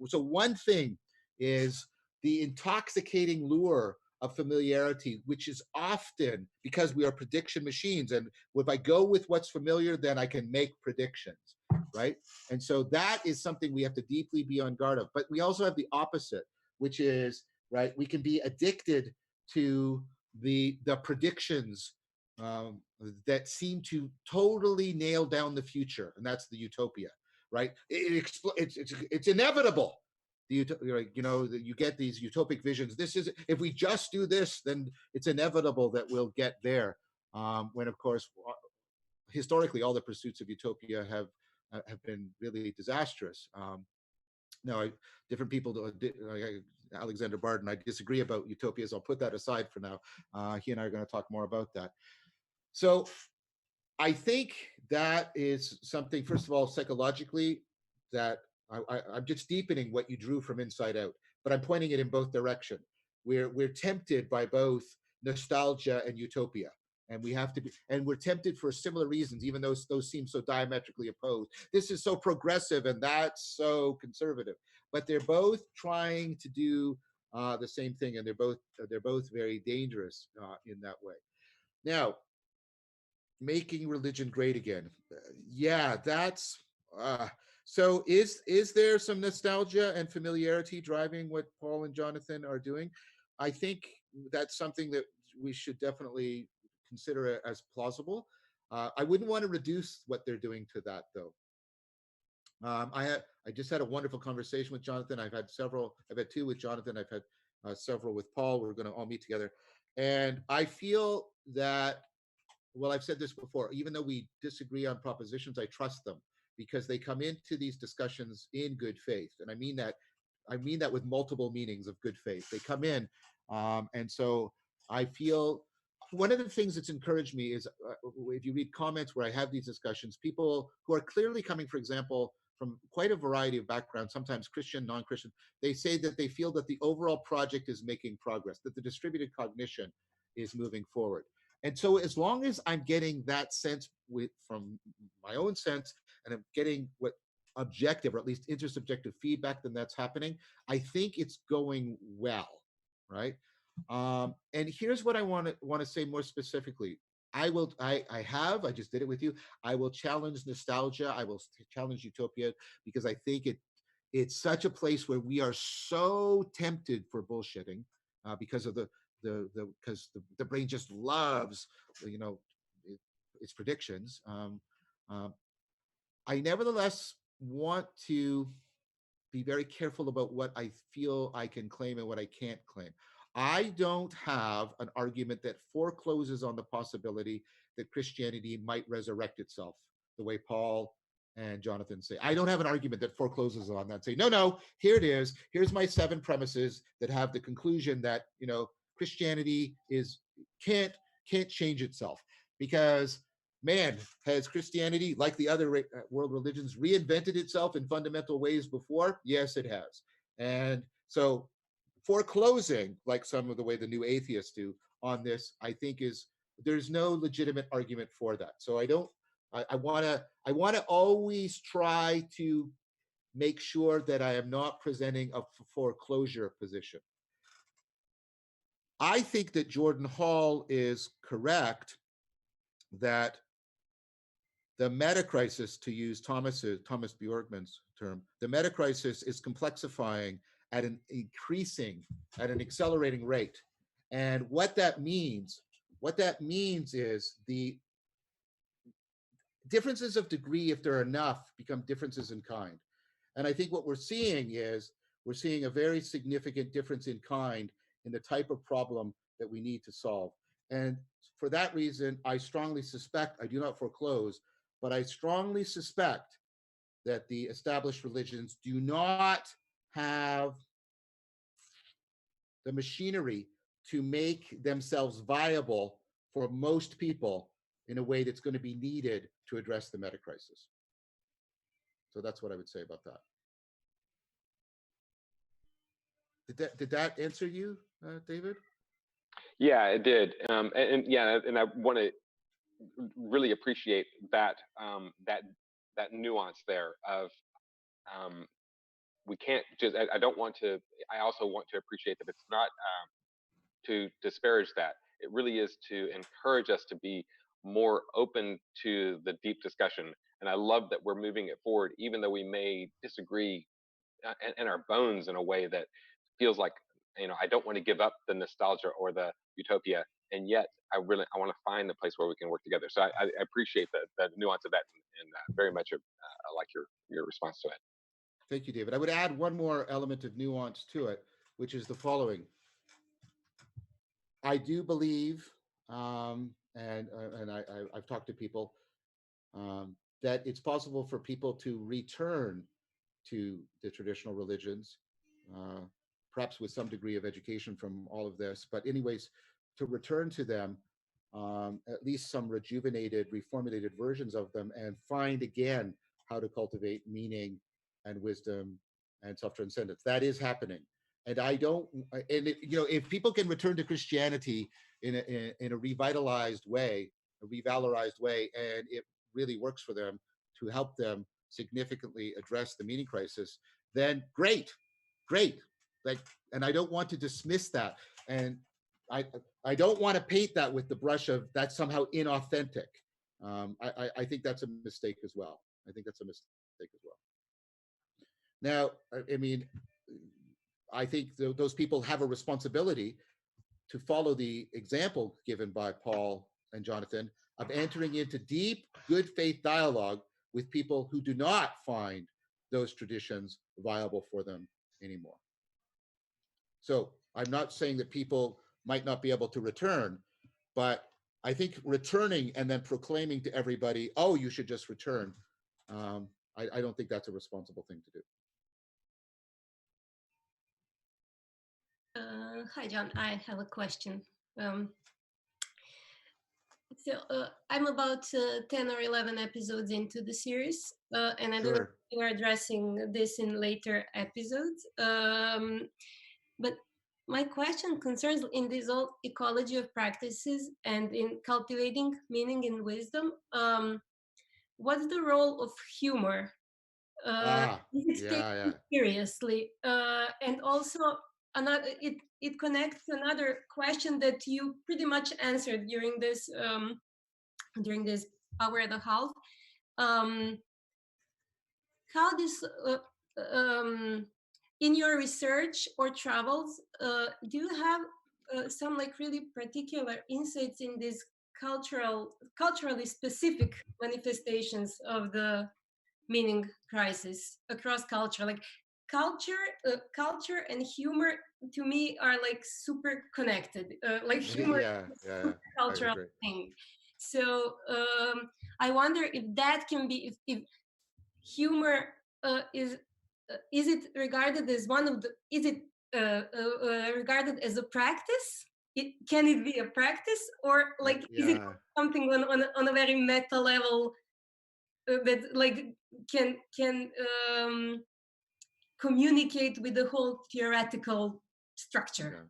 Speaker 3: so one thing is the intoxicating lure of familiarity, which is often because we are prediction machines. And if I go with what's familiar, then I can make predictions, right? And so that is something we have to deeply be on guard of. But we also have the opposite, which is, right, we can be addicted to the predictions that seem to totally nail down the future. And that's the utopia, right? It's inevitable. You get these utopic visions. This is, if we just do this, then it's inevitable that we'll get there. When of course, historically, all the pursuits of utopia have been really disastrous. Different people, Alexander Barden, I disagree about utopias. I'll put that aside for now. He and I are going to talk more about that. So I think that is something, first of all, psychologically, that I'm just deepening what you drew from Inside Out, but I'm pointing it in both directions. We're tempted by both nostalgia and utopia, and we have to be, and we're tempted for similar reasons, even though those seem so diametrically opposed. This is so progressive, and that's so conservative, but they're both trying to do the same thing, and they're both very dangerous in that way. Now, making religion great again. That's. So is there some nostalgia and familiarity driving what Paul and Jonathan are doing? I think that's something that we should definitely consider as plausible. I wouldn't want to reduce what they're doing to that, though. I just had a wonderful conversation with Jonathan. I've had two with Jonathan. I've had several with Paul. We're going to all meet together. And I feel that, well, I've said this before, even though we disagree on propositions, I trust them, because they come into these discussions in good faith. And I mean that with multiple meanings of good faith. They come in. And so I feel one of the things that's encouraged me is if you read comments where I have these discussions, people who are clearly coming, for example, from quite a variety of backgrounds, sometimes Christian, non-Christian, they say that they feel that the overall project is making progress, that the distributed cognition is moving forward. And so as long as I'm getting that sense from my own sense, and I'm getting what objective or at least intersubjective feedback, then that's happening, I think it's going well, right? And here's what I want to say more specifically. I just did it with you. I will challenge nostalgia. I will challenge utopia, because I think it's such a place where we are so tempted for bullshitting, because of the brain just loves, its predictions. I nevertheless want to be very careful about what I feel I can claim and what I can't claim. I don't have an argument that forecloses on the possibility that Christianity might resurrect itself, the way Paul and Jonathan say. I don't have an argument that forecloses on that. Say, no, here it is. Here's my 7 premises that have the conclusion that, Christianity can't change itself, because man, has Christianity, like the other world religions, reinvented itself in fundamental ways before? Yes, it has. And so foreclosing, like some of the way the new atheists do on this, I think there's no legitimate argument for that. So I want to always try to make sure that I am not presenting a foreclosure position. I think that Jordan Hall is correct that the meta crisis, to use Thomas Bjorkman's term, the meta crisis is complexifying at an accelerating rate. And what that means is the differences of degree, if there are enough, become differences in kind. And I think what we're seeing a very significant difference in kind in the type of problem that we need to solve. And for that reason, I strongly suspect, I do not foreclose, but I strongly suspect that the established religions do not have the machinery to make themselves viable for most people in a way that's going to be needed to address the meta crisis. So that's what I would say about that. Did that answer you, David?
Speaker 4: Yeah, it did. And I want to really appreciate that that nuance there of we can't just. I also want to appreciate that it's not to disparage that. It really is to encourage us to be more open to the deep discussion. And I love that we're moving it forward, even though we may disagree in our bones in a way that feels like, I don't want to give up the nostalgia or the utopia, and yet I want to find the place where we can work together. So I appreciate the nuance of that, and very much I like your response to it.
Speaker 3: Thank you, David. I would add one more element of nuance to it, which is the following. I do believe, and I've talked to people, that it's possible for people to return to the traditional religions, perhaps with some degree of education from all of this, but anyways, to return to them, at least some rejuvenated, reformulated versions of them, and find again how to cultivate meaning and wisdom and self-transcendence. That is happening. And if people can return to Christianity in a revitalized way, a revalorized way, and it really works for them to help them significantly address the meaning crisis, then great. And I don't want to dismiss that. And I don't want to paint that with the brush of that's somehow inauthentic. I think that's a mistake as well. Now, I think those people have a responsibility to follow the example given by Paul and Jonathan of entering into deep, good faith dialogue with people who do not find those traditions viable for them anymore. So I'm not saying that people might not be able to return, but I think returning and then proclaiming to everybody, oh, you should just return, I don't think that's a responsible thing to do.
Speaker 8: Hi, John. I have a question. I'm about 10 or 11 episodes into the series, and I don't know if you are addressing this in later episodes. But my question concerns in this whole ecology of practices and in cultivating meaning and wisdom. What's the role of humor? Is it taken seriously? And also, it connects to another question that you pretty much answered during this during this hour and a half. How this in your research or travels, do you have some like really particular insights in these culturally specific manifestations of the meaning crisis across culture? Like culture and humor to me are like super connected. Like humor is a super cultural thing. So I wonder if that can be, if humor is it regarded as one of the, is it regarded as a practice? Can it be a practice, or like is it something on a very meta level that like can communicate with the whole theoretical structure?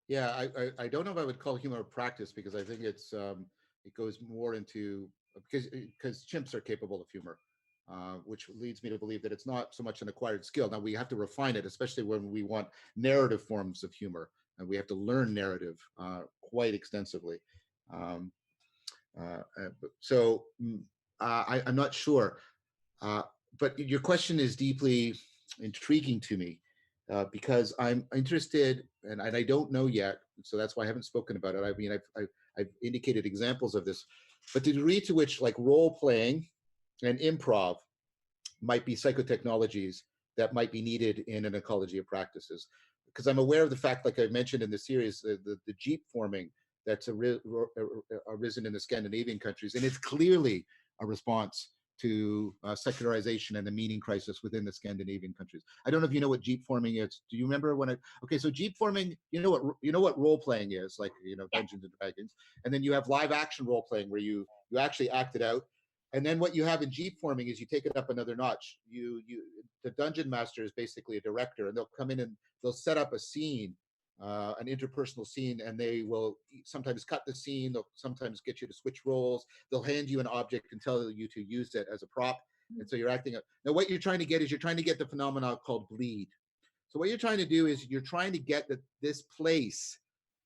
Speaker 3: Yeah, I don't know if I would call humor a practice, because I think it's it goes more into, because chimps are capable of humor, which leads me to believe that it's not so much an acquired skill. Now we have to refine it, especially when we want narrative forms of humor, and we have to learn narrative quite extensively. So I'm not sure, but your question is deeply intriguing to me. Because I'm interested, and I don't know yet, so that's why I haven't spoken about it. I mean, I've indicated examples of this, but the degree to which like role playing and improv might be psychotechnologies that might be needed in an ecology of practices. Because I'm aware of the fact, like I mentioned in the series, the Jeep forming that's arisen in the Scandinavian countries, and it's clearly a response to secularization and the meaning crisis within the Scandinavian countries. I don't know if you know what Jeep forming is. Do you remember when okay, so Jeep forming, you know what role playing is, like, Dungeons and Dragons, and then you have live action role playing where you actually act it out. And then what you have in Jeep forming is you take it up another notch. The dungeon master is basically a director, and they'll come in and they'll set up a scene, an interpersonal scene, and they will sometimes cut the scene. They'll sometimes get you to switch roles. They'll hand you an object and tell you to use it as a prop. And so you're acting out. Now, what you're trying to get is you're trying to get the phenomenon called bleed. So what you're trying to do is you're trying to get this place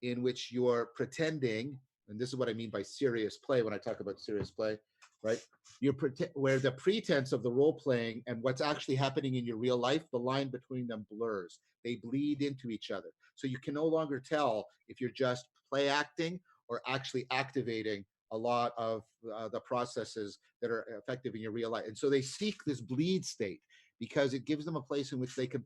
Speaker 3: in which you're pretending, and this is what I mean by serious play when I talk about serious play, right? Where the pretense of the role playing and what's actually happening in your real life, the line between them blurs. They bleed into each other. So you can no longer tell if you're just play acting or actually activating a lot of the processes that are effective in your real life. And so they seek this bleed state because it gives them a place in which they can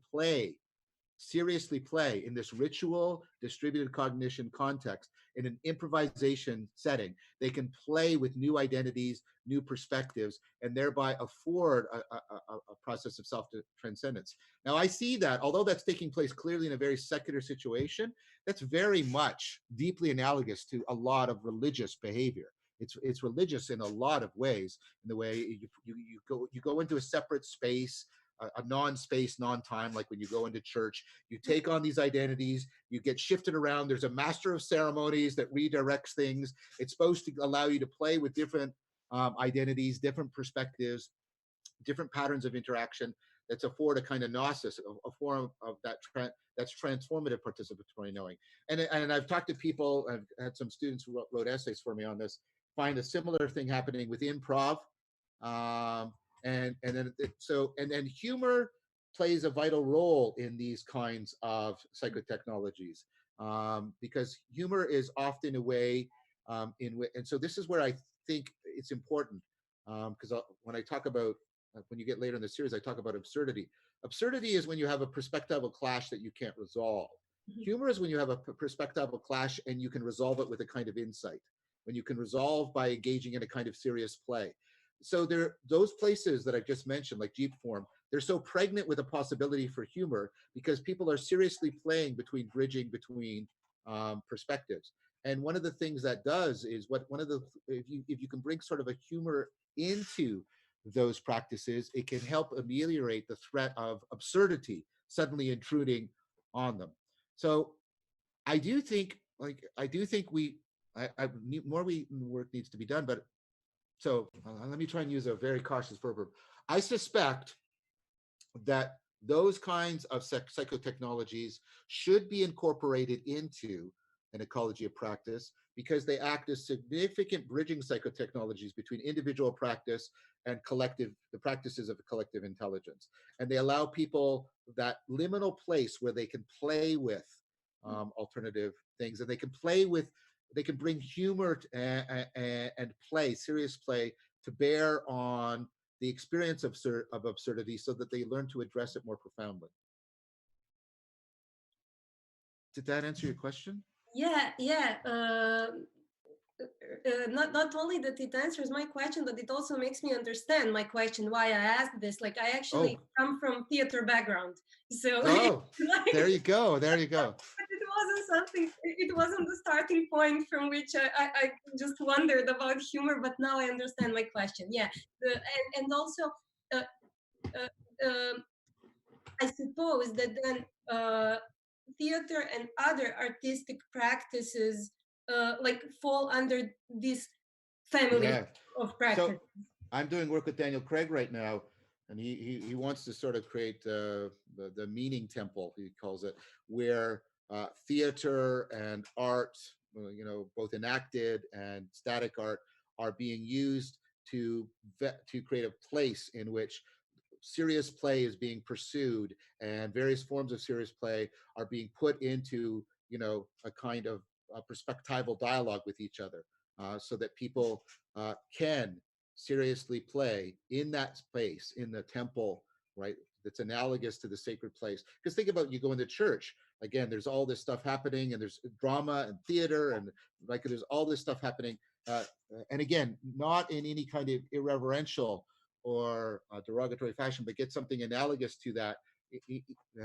Speaker 3: seriously play in this ritual distributed cognition context, in an improvisation setting. They can play with new identities, new perspectives, and thereby afford a process of self-transcendence. Now, I see that, although that's taking place clearly in a very secular situation, that's very much deeply analogous to a lot of religious behavior. It's religious in a lot of ways, in the way you go into a separate space, a non-space, non-time, like when you go into church, you take on these identities, you get shifted around. There's a master of ceremonies that redirects things. It's supposed to allow you to play with different identities, different perspectives, different patterns of interaction that's afford a kind of gnosis, a form of that's transformative participatory knowing. And I've talked to people, I've had some students who wrote essays for me on this, find a similar thing happening with improv. And then humor plays a vital role in these kinds of psychotechnologies, because humor is often a way and so this is where I think it's important, because when I talk about when you get later in the series, I talk about absurdity. Absurdity is when you have a perspectival clash that you can't resolve. Humor is when you have a perspectival clash and you can resolve it with a kind of insight, when you can resolve by engaging in a kind of serious play. So those places that I've just mentioned, like Jeep form, they're so pregnant with a possibility for humor because people are seriously playing between, bridging between perspectives. And one of the things that does is if you can bring sort of a humor into those practices, it can help ameliorate the threat of absurdity suddenly intruding on them. So I do think more work needs to be done, but so let me try and use a very cautious verb. I suspect that those kinds of psychotechnologies should be incorporated into and ecology of practice, because they act as significant bridging psychotechnologies between individual practice and the practices of collective intelligence. And they allow people that liminal place where they can play with alternative things, and they can bring humor and play, serious play, to bear on the experience of absurdity, so that they learn to address it more profoundly. Did that answer your question?
Speaker 8: Yeah. Not only that it answers my question, but it also makes me understand my question, why I asked this. Like, I actually come from theater background, so
Speaker 3: there you go.
Speaker 8: It wasn't the starting point from which I just wondered about humor, but now I understand my question. Yeah, and also I suppose that then theater and other artistic practices like fall under this family of practice.
Speaker 3: So I'm doing work with Daniel Craig right now, and he wants to sort of create the meaning temple, he calls it, where theater and art, both enacted and static art, are being used to create a place in which serious play is being pursued, and various forms of serious play are being put into a kind of perspectival dialogue with each other, so that people can seriously play in that space, in the temple, right, that's analogous to the sacred place. Because think about, you go into church, again, there's all this stuff happening, and there's drama and theater, and like there's all this stuff happening, and again, not in any kind of irreverential or derogatory fashion, but get something analogous to that.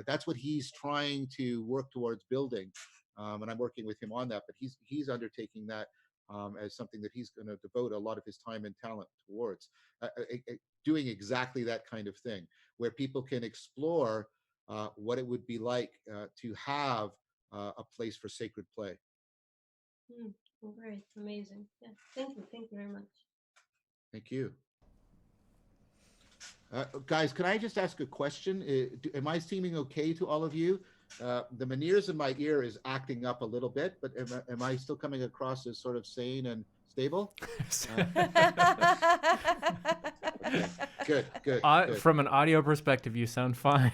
Speaker 3: That's what he's trying to work towards building, and I'm working with him on that. But he's undertaking that as something that he's going to devote a lot of his time and talent towards, doing exactly that kind of thing, where people can explore what it would be like to have a place for sacred play.
Speaker 8: Great, amazing. Yeah, thank you very much.
Speaker 3: Thank you. Guys, can I just ask a question? Am I seeming okay to all of you? The veneers in my ear is acting up a little bit, but am I still coming across as sort of sane and stable? Okay. Good.
Speaker 1: From an audio perspective, you sound fine.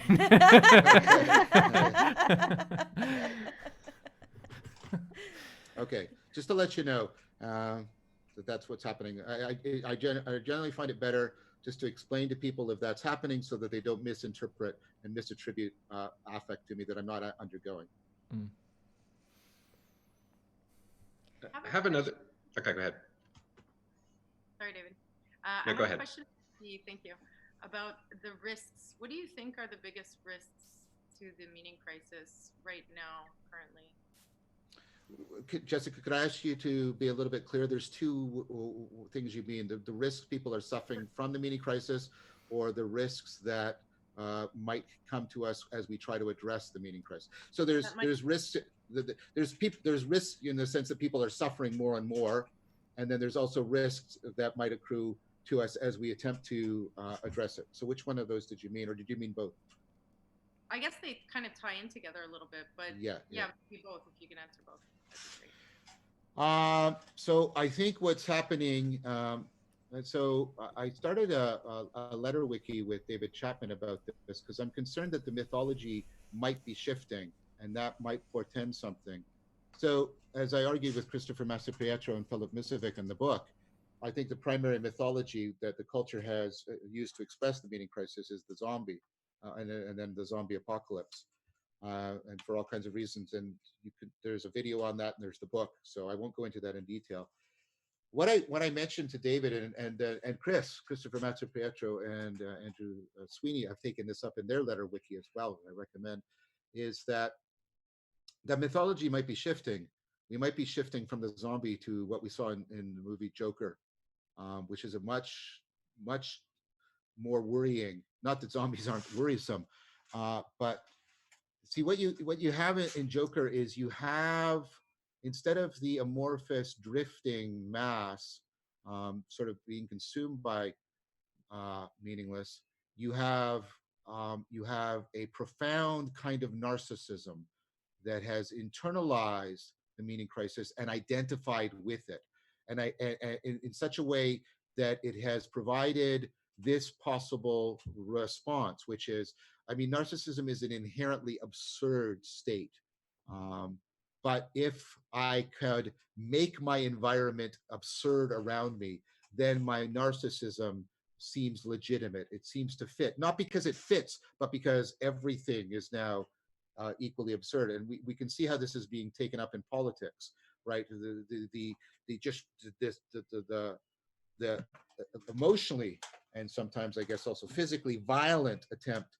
Speaker 3: Okay, just to let you know that's what's happening. I generally find it better just to explain to people if that's happening, so that they don't misinterpret and misattribute affect to me that I'm not undergoing.
Speaker 4: I have another. Okay, go ahead.
Speaker 7: Sorry, David.
Speaker 4: No, go ahead.
Speaker 7: I have a question. Thank you. About the risks. What do you think are the biggest risks to the meaning crisis right now, currently?
Speaker 3: Jessica, could I ask you to be a little bit clear? There's two things you mean: the risks people are suffering from the meaning crisis, or the risks that might come to us as we try to address the meaning crisis. So there's risks. There's risks in the sense that people are suffering more and more, and then there's also risks that might accrue to us as we attempt to address it. So which one of those did you mean, or did you mean both?
Speaker 7: I guess they kind of tie in together a little bit, but yeah, maybe both, if you can answer both.
Speaker 3: So I think what's happening, and so I started a letter wiki with David Chapman about this, because I'm concerned that the mythology might be shifting, and that might portend something. So as I argued with Christopher Mastropietro and Philip Misevic in the book, I think the primary mythology that the culture has used to express the meaning crisis is the zombie, and then the zombie apocalypse. And for all kinds of reasons, and there's a video on that, and there's the book, so I won't go into that in detail. What I mentioned to David and Christopher Mastropietro and Andrew Sweeney have taken this up in their letter wiki as well, I recommend, is that mythology might be shifting. We might be shifting from the zombie to what we saw in the movie Joker, which is a much more worrying. Not that zombies aren't worrisome, but see, what you have in Joker is you have, instead of the amorphous drifting mass sort of being consumed by meaningless, you have a profound kind of narcissism that has internalized the meaning crisis and identified with it, and in such a way that it has provided this possible response, which is, I mean, narcissism is an inherently absurd state. But if I could make my environment absurd around me, then my narcissism seems legitimate. It seems to fit, not because it fits, but because everything is now equally absurd. And we can see how this is being taken up in politics, right? The emotionally and sometimes, I guess, also physically violent attempt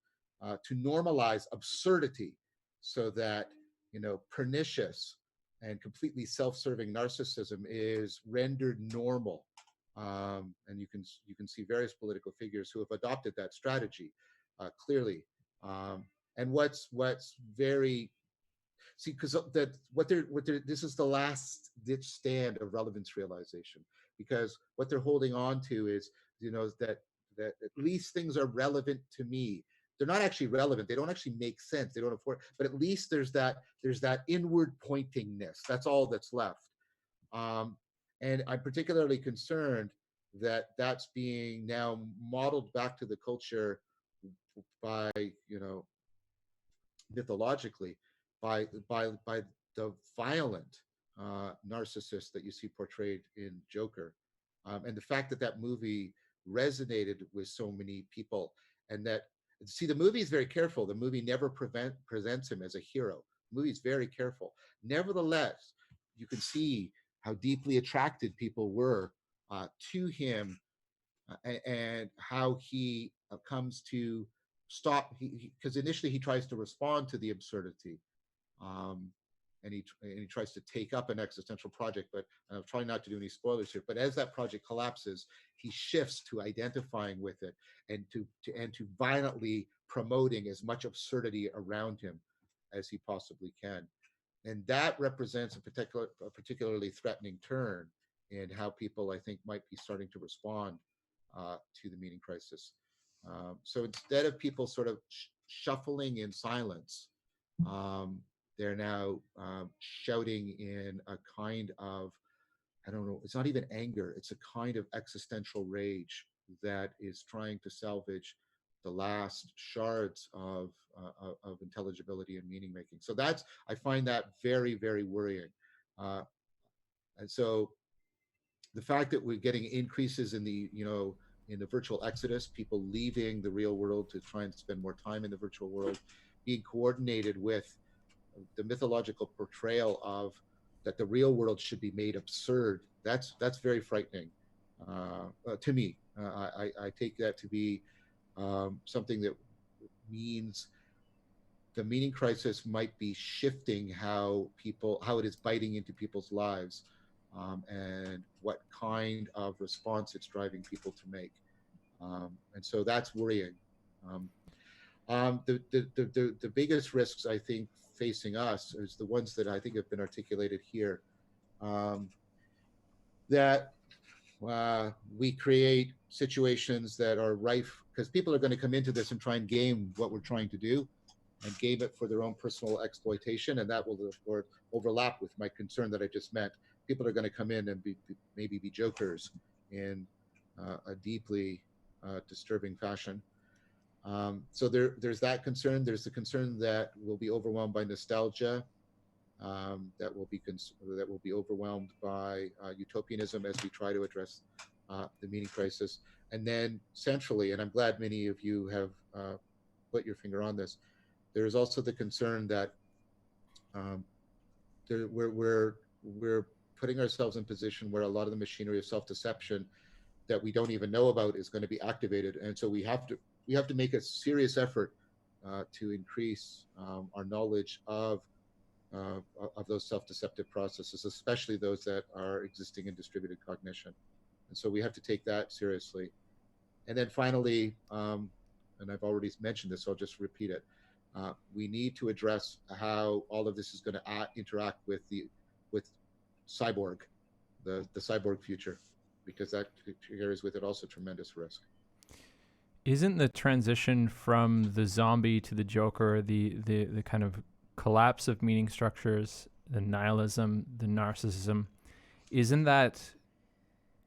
Speaker 3: to normalize absurdity, so that, you know, pernicious and completely self-serving narcissism is rendered normal. And you can see various political figures who have adopted that strategy clearly. And what's very because that what they're this is the last ditch stand of relevance realization, because what they're holding on to is, you know, that at least things are relevant to me. They're not actually relevant. They don't actually make sense. They don't afford, but at least there's that inward pointingness. That's all that's left. And I'm particularly concerned that that's being now modeled back to the culture by, you know, mythologically, by the violent narcissist that you see portrayed in Joker, and the fact that that movie resonated with so many people, and that, see, the movie is very careful. The movie never presents him as a hero. The movie is very careful. Nevertheless, you can see how deeply attracted people were to him, and how he comes to stop, because initially he tries to respond to the absurdity, and he tries to take up an existential project, but I'm trying not to do any spoilers here, but as that project collapses, he shifts to identifying with it, and to violently promoting as much absurdity around him as he possibly can. And that represents a particularly threatening turn in how people, I think, might be starting to respond to the meaning crisis. So instead of people sort of shuffling in silence, they're now shouting in a kind of, I don't know, it's not even anger, it's a kind of existential rage that is trying to salvage the last shards of intelligibility and meaning making. So that's, I find that very, very worrying. And so the fact that we're getting increases in the, you know, in the virtual exodus, people leaving the real world to try and spend more time in the virtual world, being coordinated with the mythological portrayal of that the real world should be made absurd, that's very frightening to me. I take that to be something that means the meaning crisis might be shifting how it is biting into people's lives, and what kind of response it's driving people to make. And so that's worrying. The biggest risks, I think, facing us is the ones that I think have been articulated here, that we create situations that are rife, because people are going to come into this and try and game what we're trying to do, and game it for their own personal exploitation, and that will therefore overlap with my concern that I just meant. People are going to come in and maybe be jokers in a deeply disturbing fashion. So there's that concern. There's the concern that we'll be overwhelmed by nostalgia, that will be overwhelmed by utopianism as we try to address the meaning crisis. And then centrally, and I'm glad many of you have put your finger on this, there is also the concern that we're putting ourselves in position where a lot of the machinery of self-deception that we don't even know about is going to be activated, and so we have to make a serious effort to increase our knowledge of those self-deceptive processes, especially those that are existing in distributed cognition. And so we have to take that seriously. And then finally, and I've already mentioned this, so I'll just repeat it. We need to address how all of this is going to interact with cyborg, the cyborg future, because that carries with it also tremendous risk.
Speaker 1: Isn't the transition from the zombie to the Joker, the kind of collapse of meaning structures, nihilism, the narcissism, isn't that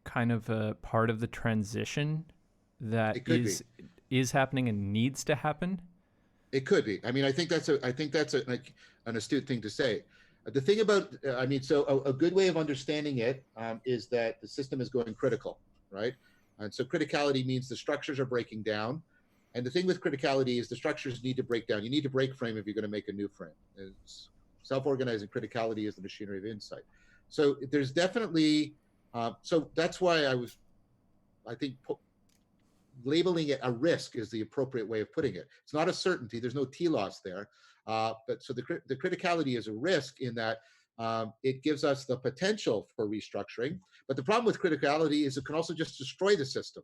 Speaker 1: kind of a part of the transition that is happening and needs to happen?
Speaker 3: It could be. I mean, I think that's like an astute thing to say. The thing about, so a good way of understanding it is that the system is going critical, right? And so criticality means the structures are breaking down. And the thing with criticality is the structures need to break down. You need to break frame if you're going to make a new frame. Self-organizing criticality is the machinery of insight. So there's definitely, so that's why I think labeling it a risk is the appropriate way of putting it. It's not a certainty. There's no telos there. But so the criticality is a risk in that it gives us the potential for restructuring. But the problem with criticality is it can also just destroy the system.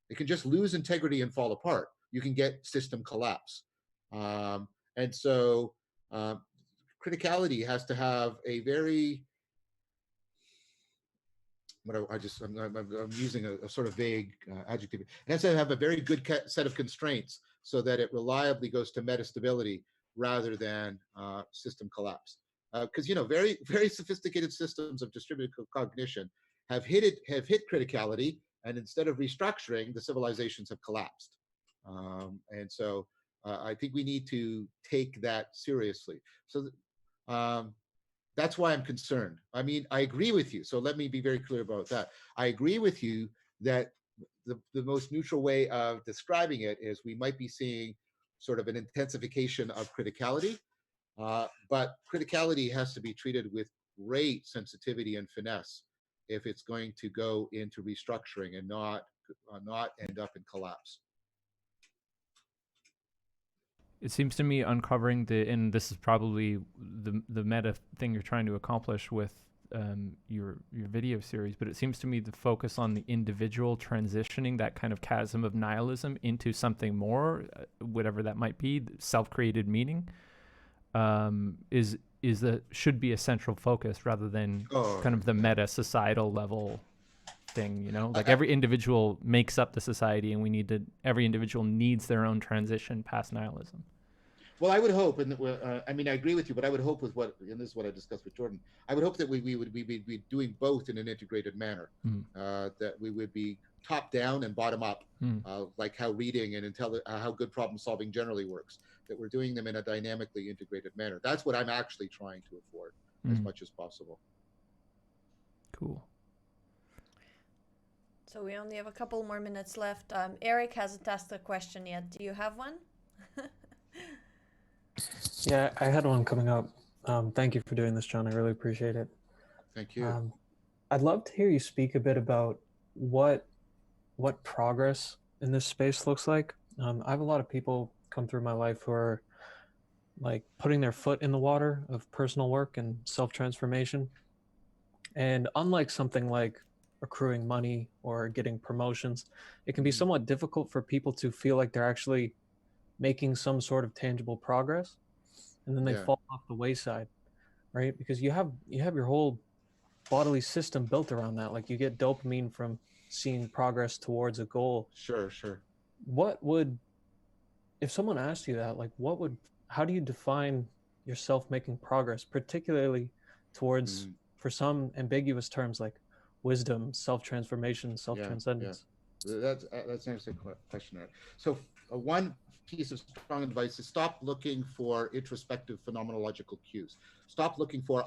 Speaker 3: It can just lose integrity and fall apart. You can get system collapse. And so criticality has to have a very, I'm using a sort of vague adjective. It has to have a very good set of constraints so that it reliably goes to metastability rather than system collapse. Because very, very sophisticated systems of distributed cognition have hit criticality, and instead of restructuring, the civilizations have collapsed. And so I think we need to take that seriously. So that's why I'm concerned. I mean, I agree with you. So let me be very clear about that. I agree with you that the most neutral way of describing it is we might be seeing sort of an intensification of criticality, but criticality has to be treated with great sensitivity and finesse if it's going to go into restructuring and not end up in collapse.
Speaker 1: It seems to me uncovering and this is probably the meta thing you're trying to accomplish with your video series, but it seems to me the focus on the individual transitioning that kind of chasm of nihilism into something more, whatever that might be, self-created meaning, should be a central focus rather than kind of the meta societal level thing, like every individual makes up the society, and every individual needs their own transition past nihilism.
Speaker 3: Well, I would hope, and I mean, I agree with you, but I would hope with and this is what I discussed with Jordan, I would hope that we would be doing both in an integrated manner, that we would be top down and bottom up, like how reading and how good problem solving generally works, that we're doing them in a dynamically integrated manner. That's what I'm actually trying to afford as much as possible.
Speaker 1: Cool.
Speaker 2: So we only have a couple more minutes left. Eric hasn't asked a question yet. Do you have one?
Speaker 9: Yeah, I had one coming up. Thank you for doing this, John. I really appreciate it.
Speaker 3: Thank you.
Speaker 9: I'd love to hear you speak a bit about what progress in this space looks like. I have a lot of people come through my life who are like putting their foot in the water of personal work and self-transformation. And unlike something like accruing money or getting promotions, it can be somewhat difficult for people to feel like they're actually making some sort of tangible progress, and then they fall off the wayside, right? Because you have your whole bodily system built around that. Like you get dopamine from seeing progress towards a goal.
Speaker 3: Sure.
Speaker 9: If someone asked you that, like how do you define yourself making progress, particularly towards, for some ambiguous terms like wisdom, self-transformation, self-transcendence?
Speaker 3: Yeah. That's an interesting question. So one piece of strong advice is stop looking for introspective phenomenological cues. Stop looking for,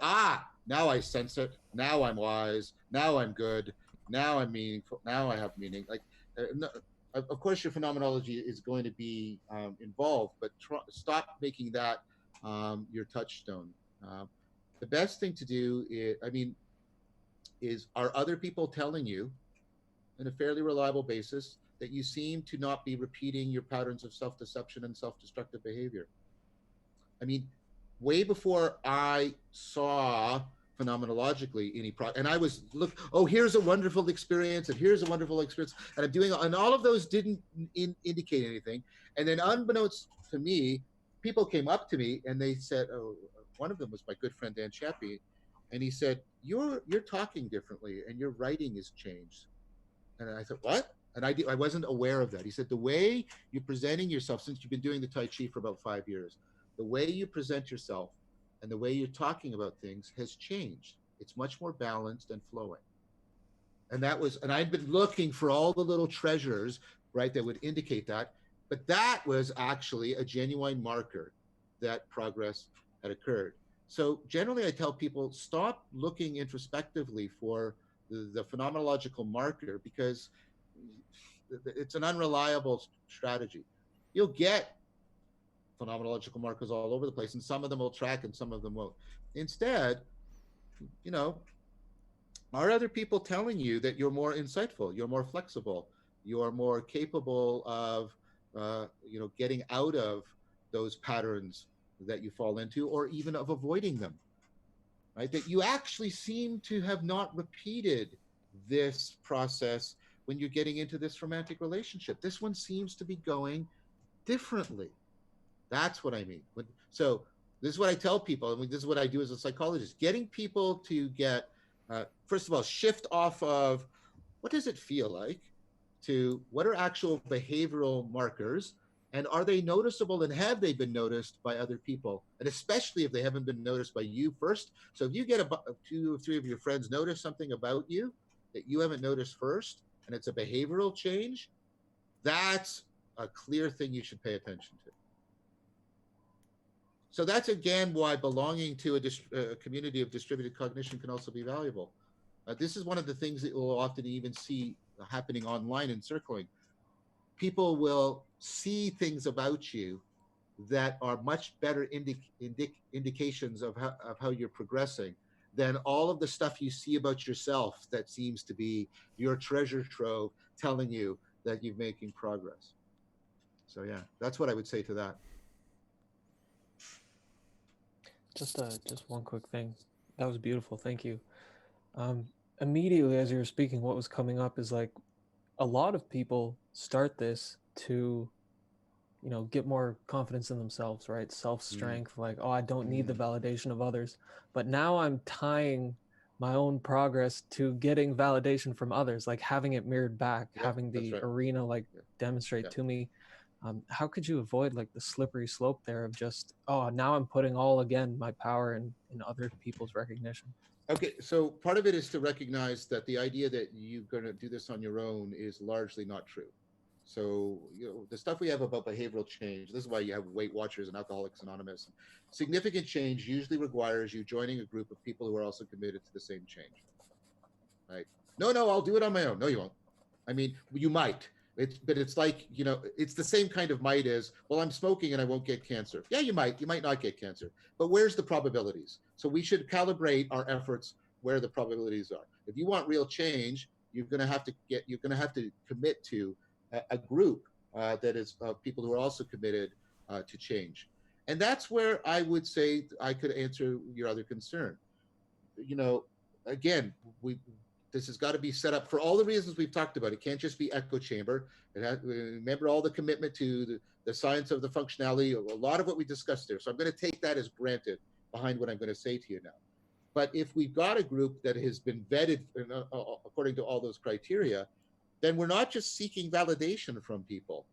Speaker 3: now I sense it, now I'm wise, now I'm good, now I'm meaningful, now I have meaning. Like, of course your phenomenology is going to be involved, but stop making that your touchstone. The best thing to do is are other people telling you on a fairly reliable basis that you seem to not be repeating your patterns of self-deception and self-destructive behavior? I mean, way before I saw phenomenologically any and I was here's a wonderful experience, and here's a wonderful experience, and I'm doing, and all of those didn't indicate anything. And then unbeknownst to me, people came up to me and they said, one of them was my good friend Dan Chappie, and he said, you're talking differently and your writing has changed. And I thought, what? And I wasn't aware of that. He said, the way you're presenting yourself, since you've been doing the Tai Chi for about 5 years, the way you present yourself and the way you're talking about things has changed. It's much more balanced and flowing. And I'd been looking for all the little treasures, right, that would indicate that. But that was actually a genuine marker that progress had occurred. So generally I tell people, stop looking introspectively for the phenomenological marker, because it's an unreliable strategy. You'll get phenomenological markers all over the place, and some of them will track and some of them won't. Instead, are other people telling you that you're more insightful, you're more flexible, you're more capable of getting out of those patterns that you fall into, or even of avoiding them, right? That you actually seem to have not repeated this process when you're getting into this romantic relationship. This one seems to be going differently. That's what I mean. So this is what I tell people, and this is what I do as a psychologist, getting people to get, first of all, shift off of what does it feel like to what are actual behavioral markers, and are they noticeable, and have they been noticed by other people, and especially if they haven't been noticed by you first. So if you get 2 or 3 of your friends notice something about you that you haven't noticed first, and it's a behavioral change, that's a clear thing you should pay attention to. So that's again why belonging to a community of distributed cognition can also be valuable. This is one of the things that we'll often even see happening online in circling. People will see things about you that are much better indications of how you're progressing than all of the stuff you see about yourself that seems to be your treasure trove telling you that you're making progress. So yeah, that's what I would say to that.
Speaker 9: Just one quick thing. That was beautiful. Thank you. Immediately as you were speaking, what was coming up is like a lot of people start this to, get more confidence in themselves, right? Self-strength, like, oh, I don't need the validation of others. But now I'm tying my own progress to getting validation from others, like having it mirrored back, having the arena like demonstrate to me. How could you avoid like the slippery slope there of just, oh, now I'm putting all again my power in other people's recognition?
Speaker 3: Okay, so part of it is to recognize that the idea that you're going to do this on your own is largely not true. So, the stuff we have about behavioral change, this is why you have Weight Watchers and Alcoholics Anonymous. Significant change usually requires you joining a group of people who are also committed to the same change, right? No, I'll do it on my own. No, you won't. I mean, you might. But it's like, it's the same kind of might as, well, I'm smoking and I won't get cancer. Yeah, you might not get cancer, but where's the probabilities? So we should calibrate our efforts where the probabilities are. If you want real change, you're going to have to commit to a group that is people who are also committed to change. And that's where I would say I could answer your other concern. Again, this has got to be set up for all the reasons we've talked about. It can't just be echo chamber. Remember all the commitment to the science of the functionality, a lot of what we discussed there. So I'm going to take that as granted behind what I'm going to say to you now. But if we've got a group that has been vetted according to all those criteria, then we're not just seeking validation from people,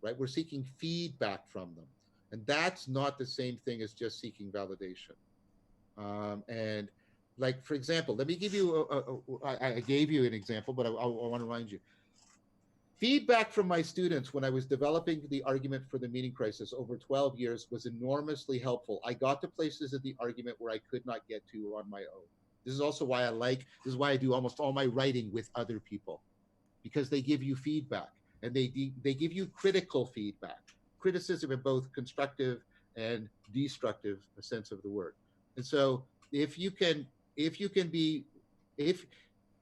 Speaker 3: right? We're seeking feedback from them. And that's not the same thing as just seeking validation. And like, for example, let me give you, I gave you an example, but I want to remind you. Feedback from my students when I was developing the argument for the meaning crisis over 12 years was enormously helpful. I got to places of the argument where I could not get to on my own. This is also why this is why I do almost all my writing with other people, because they give you feedback, and they give you critical feedback, criticism in both constructive and destructive sense of the word. And so if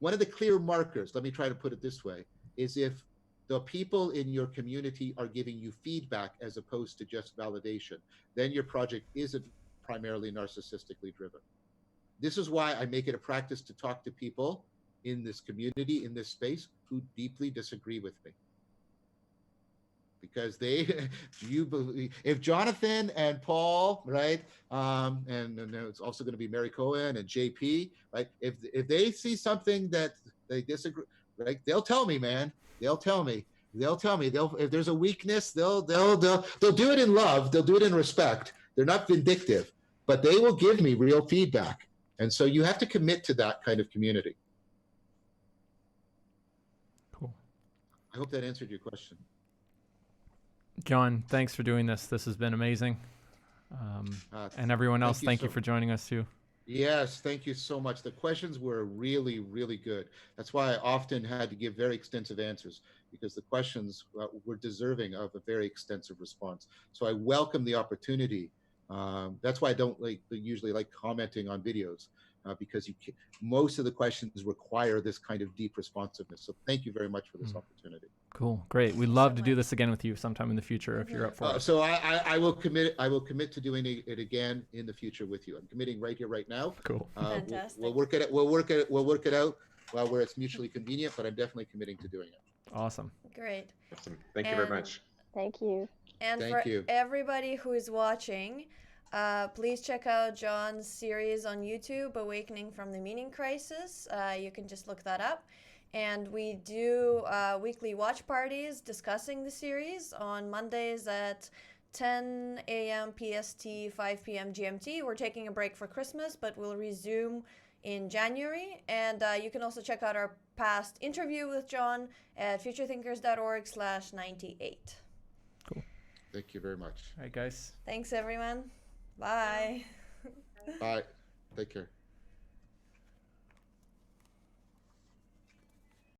Speaker 3: one of the clear markers, let me try to put it this way, is if the people in your community are giving you feedback as opposed to just validation, then your project isn't primarily narcissistically driven. This is why I make it a practice to talk to people in this community, in this space, who deeply disagree with me. Because if Jonathan and Paul, right, and it's also going to be Mary Cohen and JP, right, if they see something that they disagree, right, they'll tell me, man. They'll tell me. If there's a weakness, they'll do it in love. They'll do it in respect. They're not vindictive. but they will give me real feedback. And so you have to commit to that kind of community.
Speaker 1: Cool.
Speaker 3: I hope that answered your question.
Speaker 1: John, thanks for doing this. This has been amazing. And everyone else, thank you for joining us too.
Speaker 3: Yes, thank you so much. The questions were really, really good. That's why I often had to give very extensive answers, because the questions were deserving of a very extensive response. So I welcome the opportunity. That's why I don't usually like commenting on videos, because most of the questions require this kind of deep responsiveness. So thank you very much for this opportunity.
Speaker 1: Cool, great. We'd love to do this again with you sometime in the future if you're up for it.
Speaker 3: So I will commit. I will commit to doing it again in the future with you. I'm committing right here, right now.
Speaker 1: Cool.
Speaker 2: Fantastic.
Speaker 3: We'll work it. We'll work it out where it's mutually convenient. But I'm definitely committing to doing it.
Speaker 1: Awesome.
Speaker 2: Great.
Speaker 4: Awesome. Thank you very much.
Speaker 5: Thank you.
Speaker 2: And
Speaker 3: Thank you.
Speaker 2: Everybody who is watching, please check out John's series on YouTube, Awakening from the Meaning Crisis. You can just look that up. And we do weekly watch parties discussing the series on Mondays at 10 a.m. PST, 5 p.m. GMT. We're taking a break for Christmas, but we'll resume in January. And you can also check out our past interview with John at futurethinkers.org/98.
Speaker 1: Cool.
Speaker 3: Thank you very much.
Speaker 1: All right, guys.
Speaker 2: Thanks, everyone. Bye.
Speaker 3: Bye. Take care.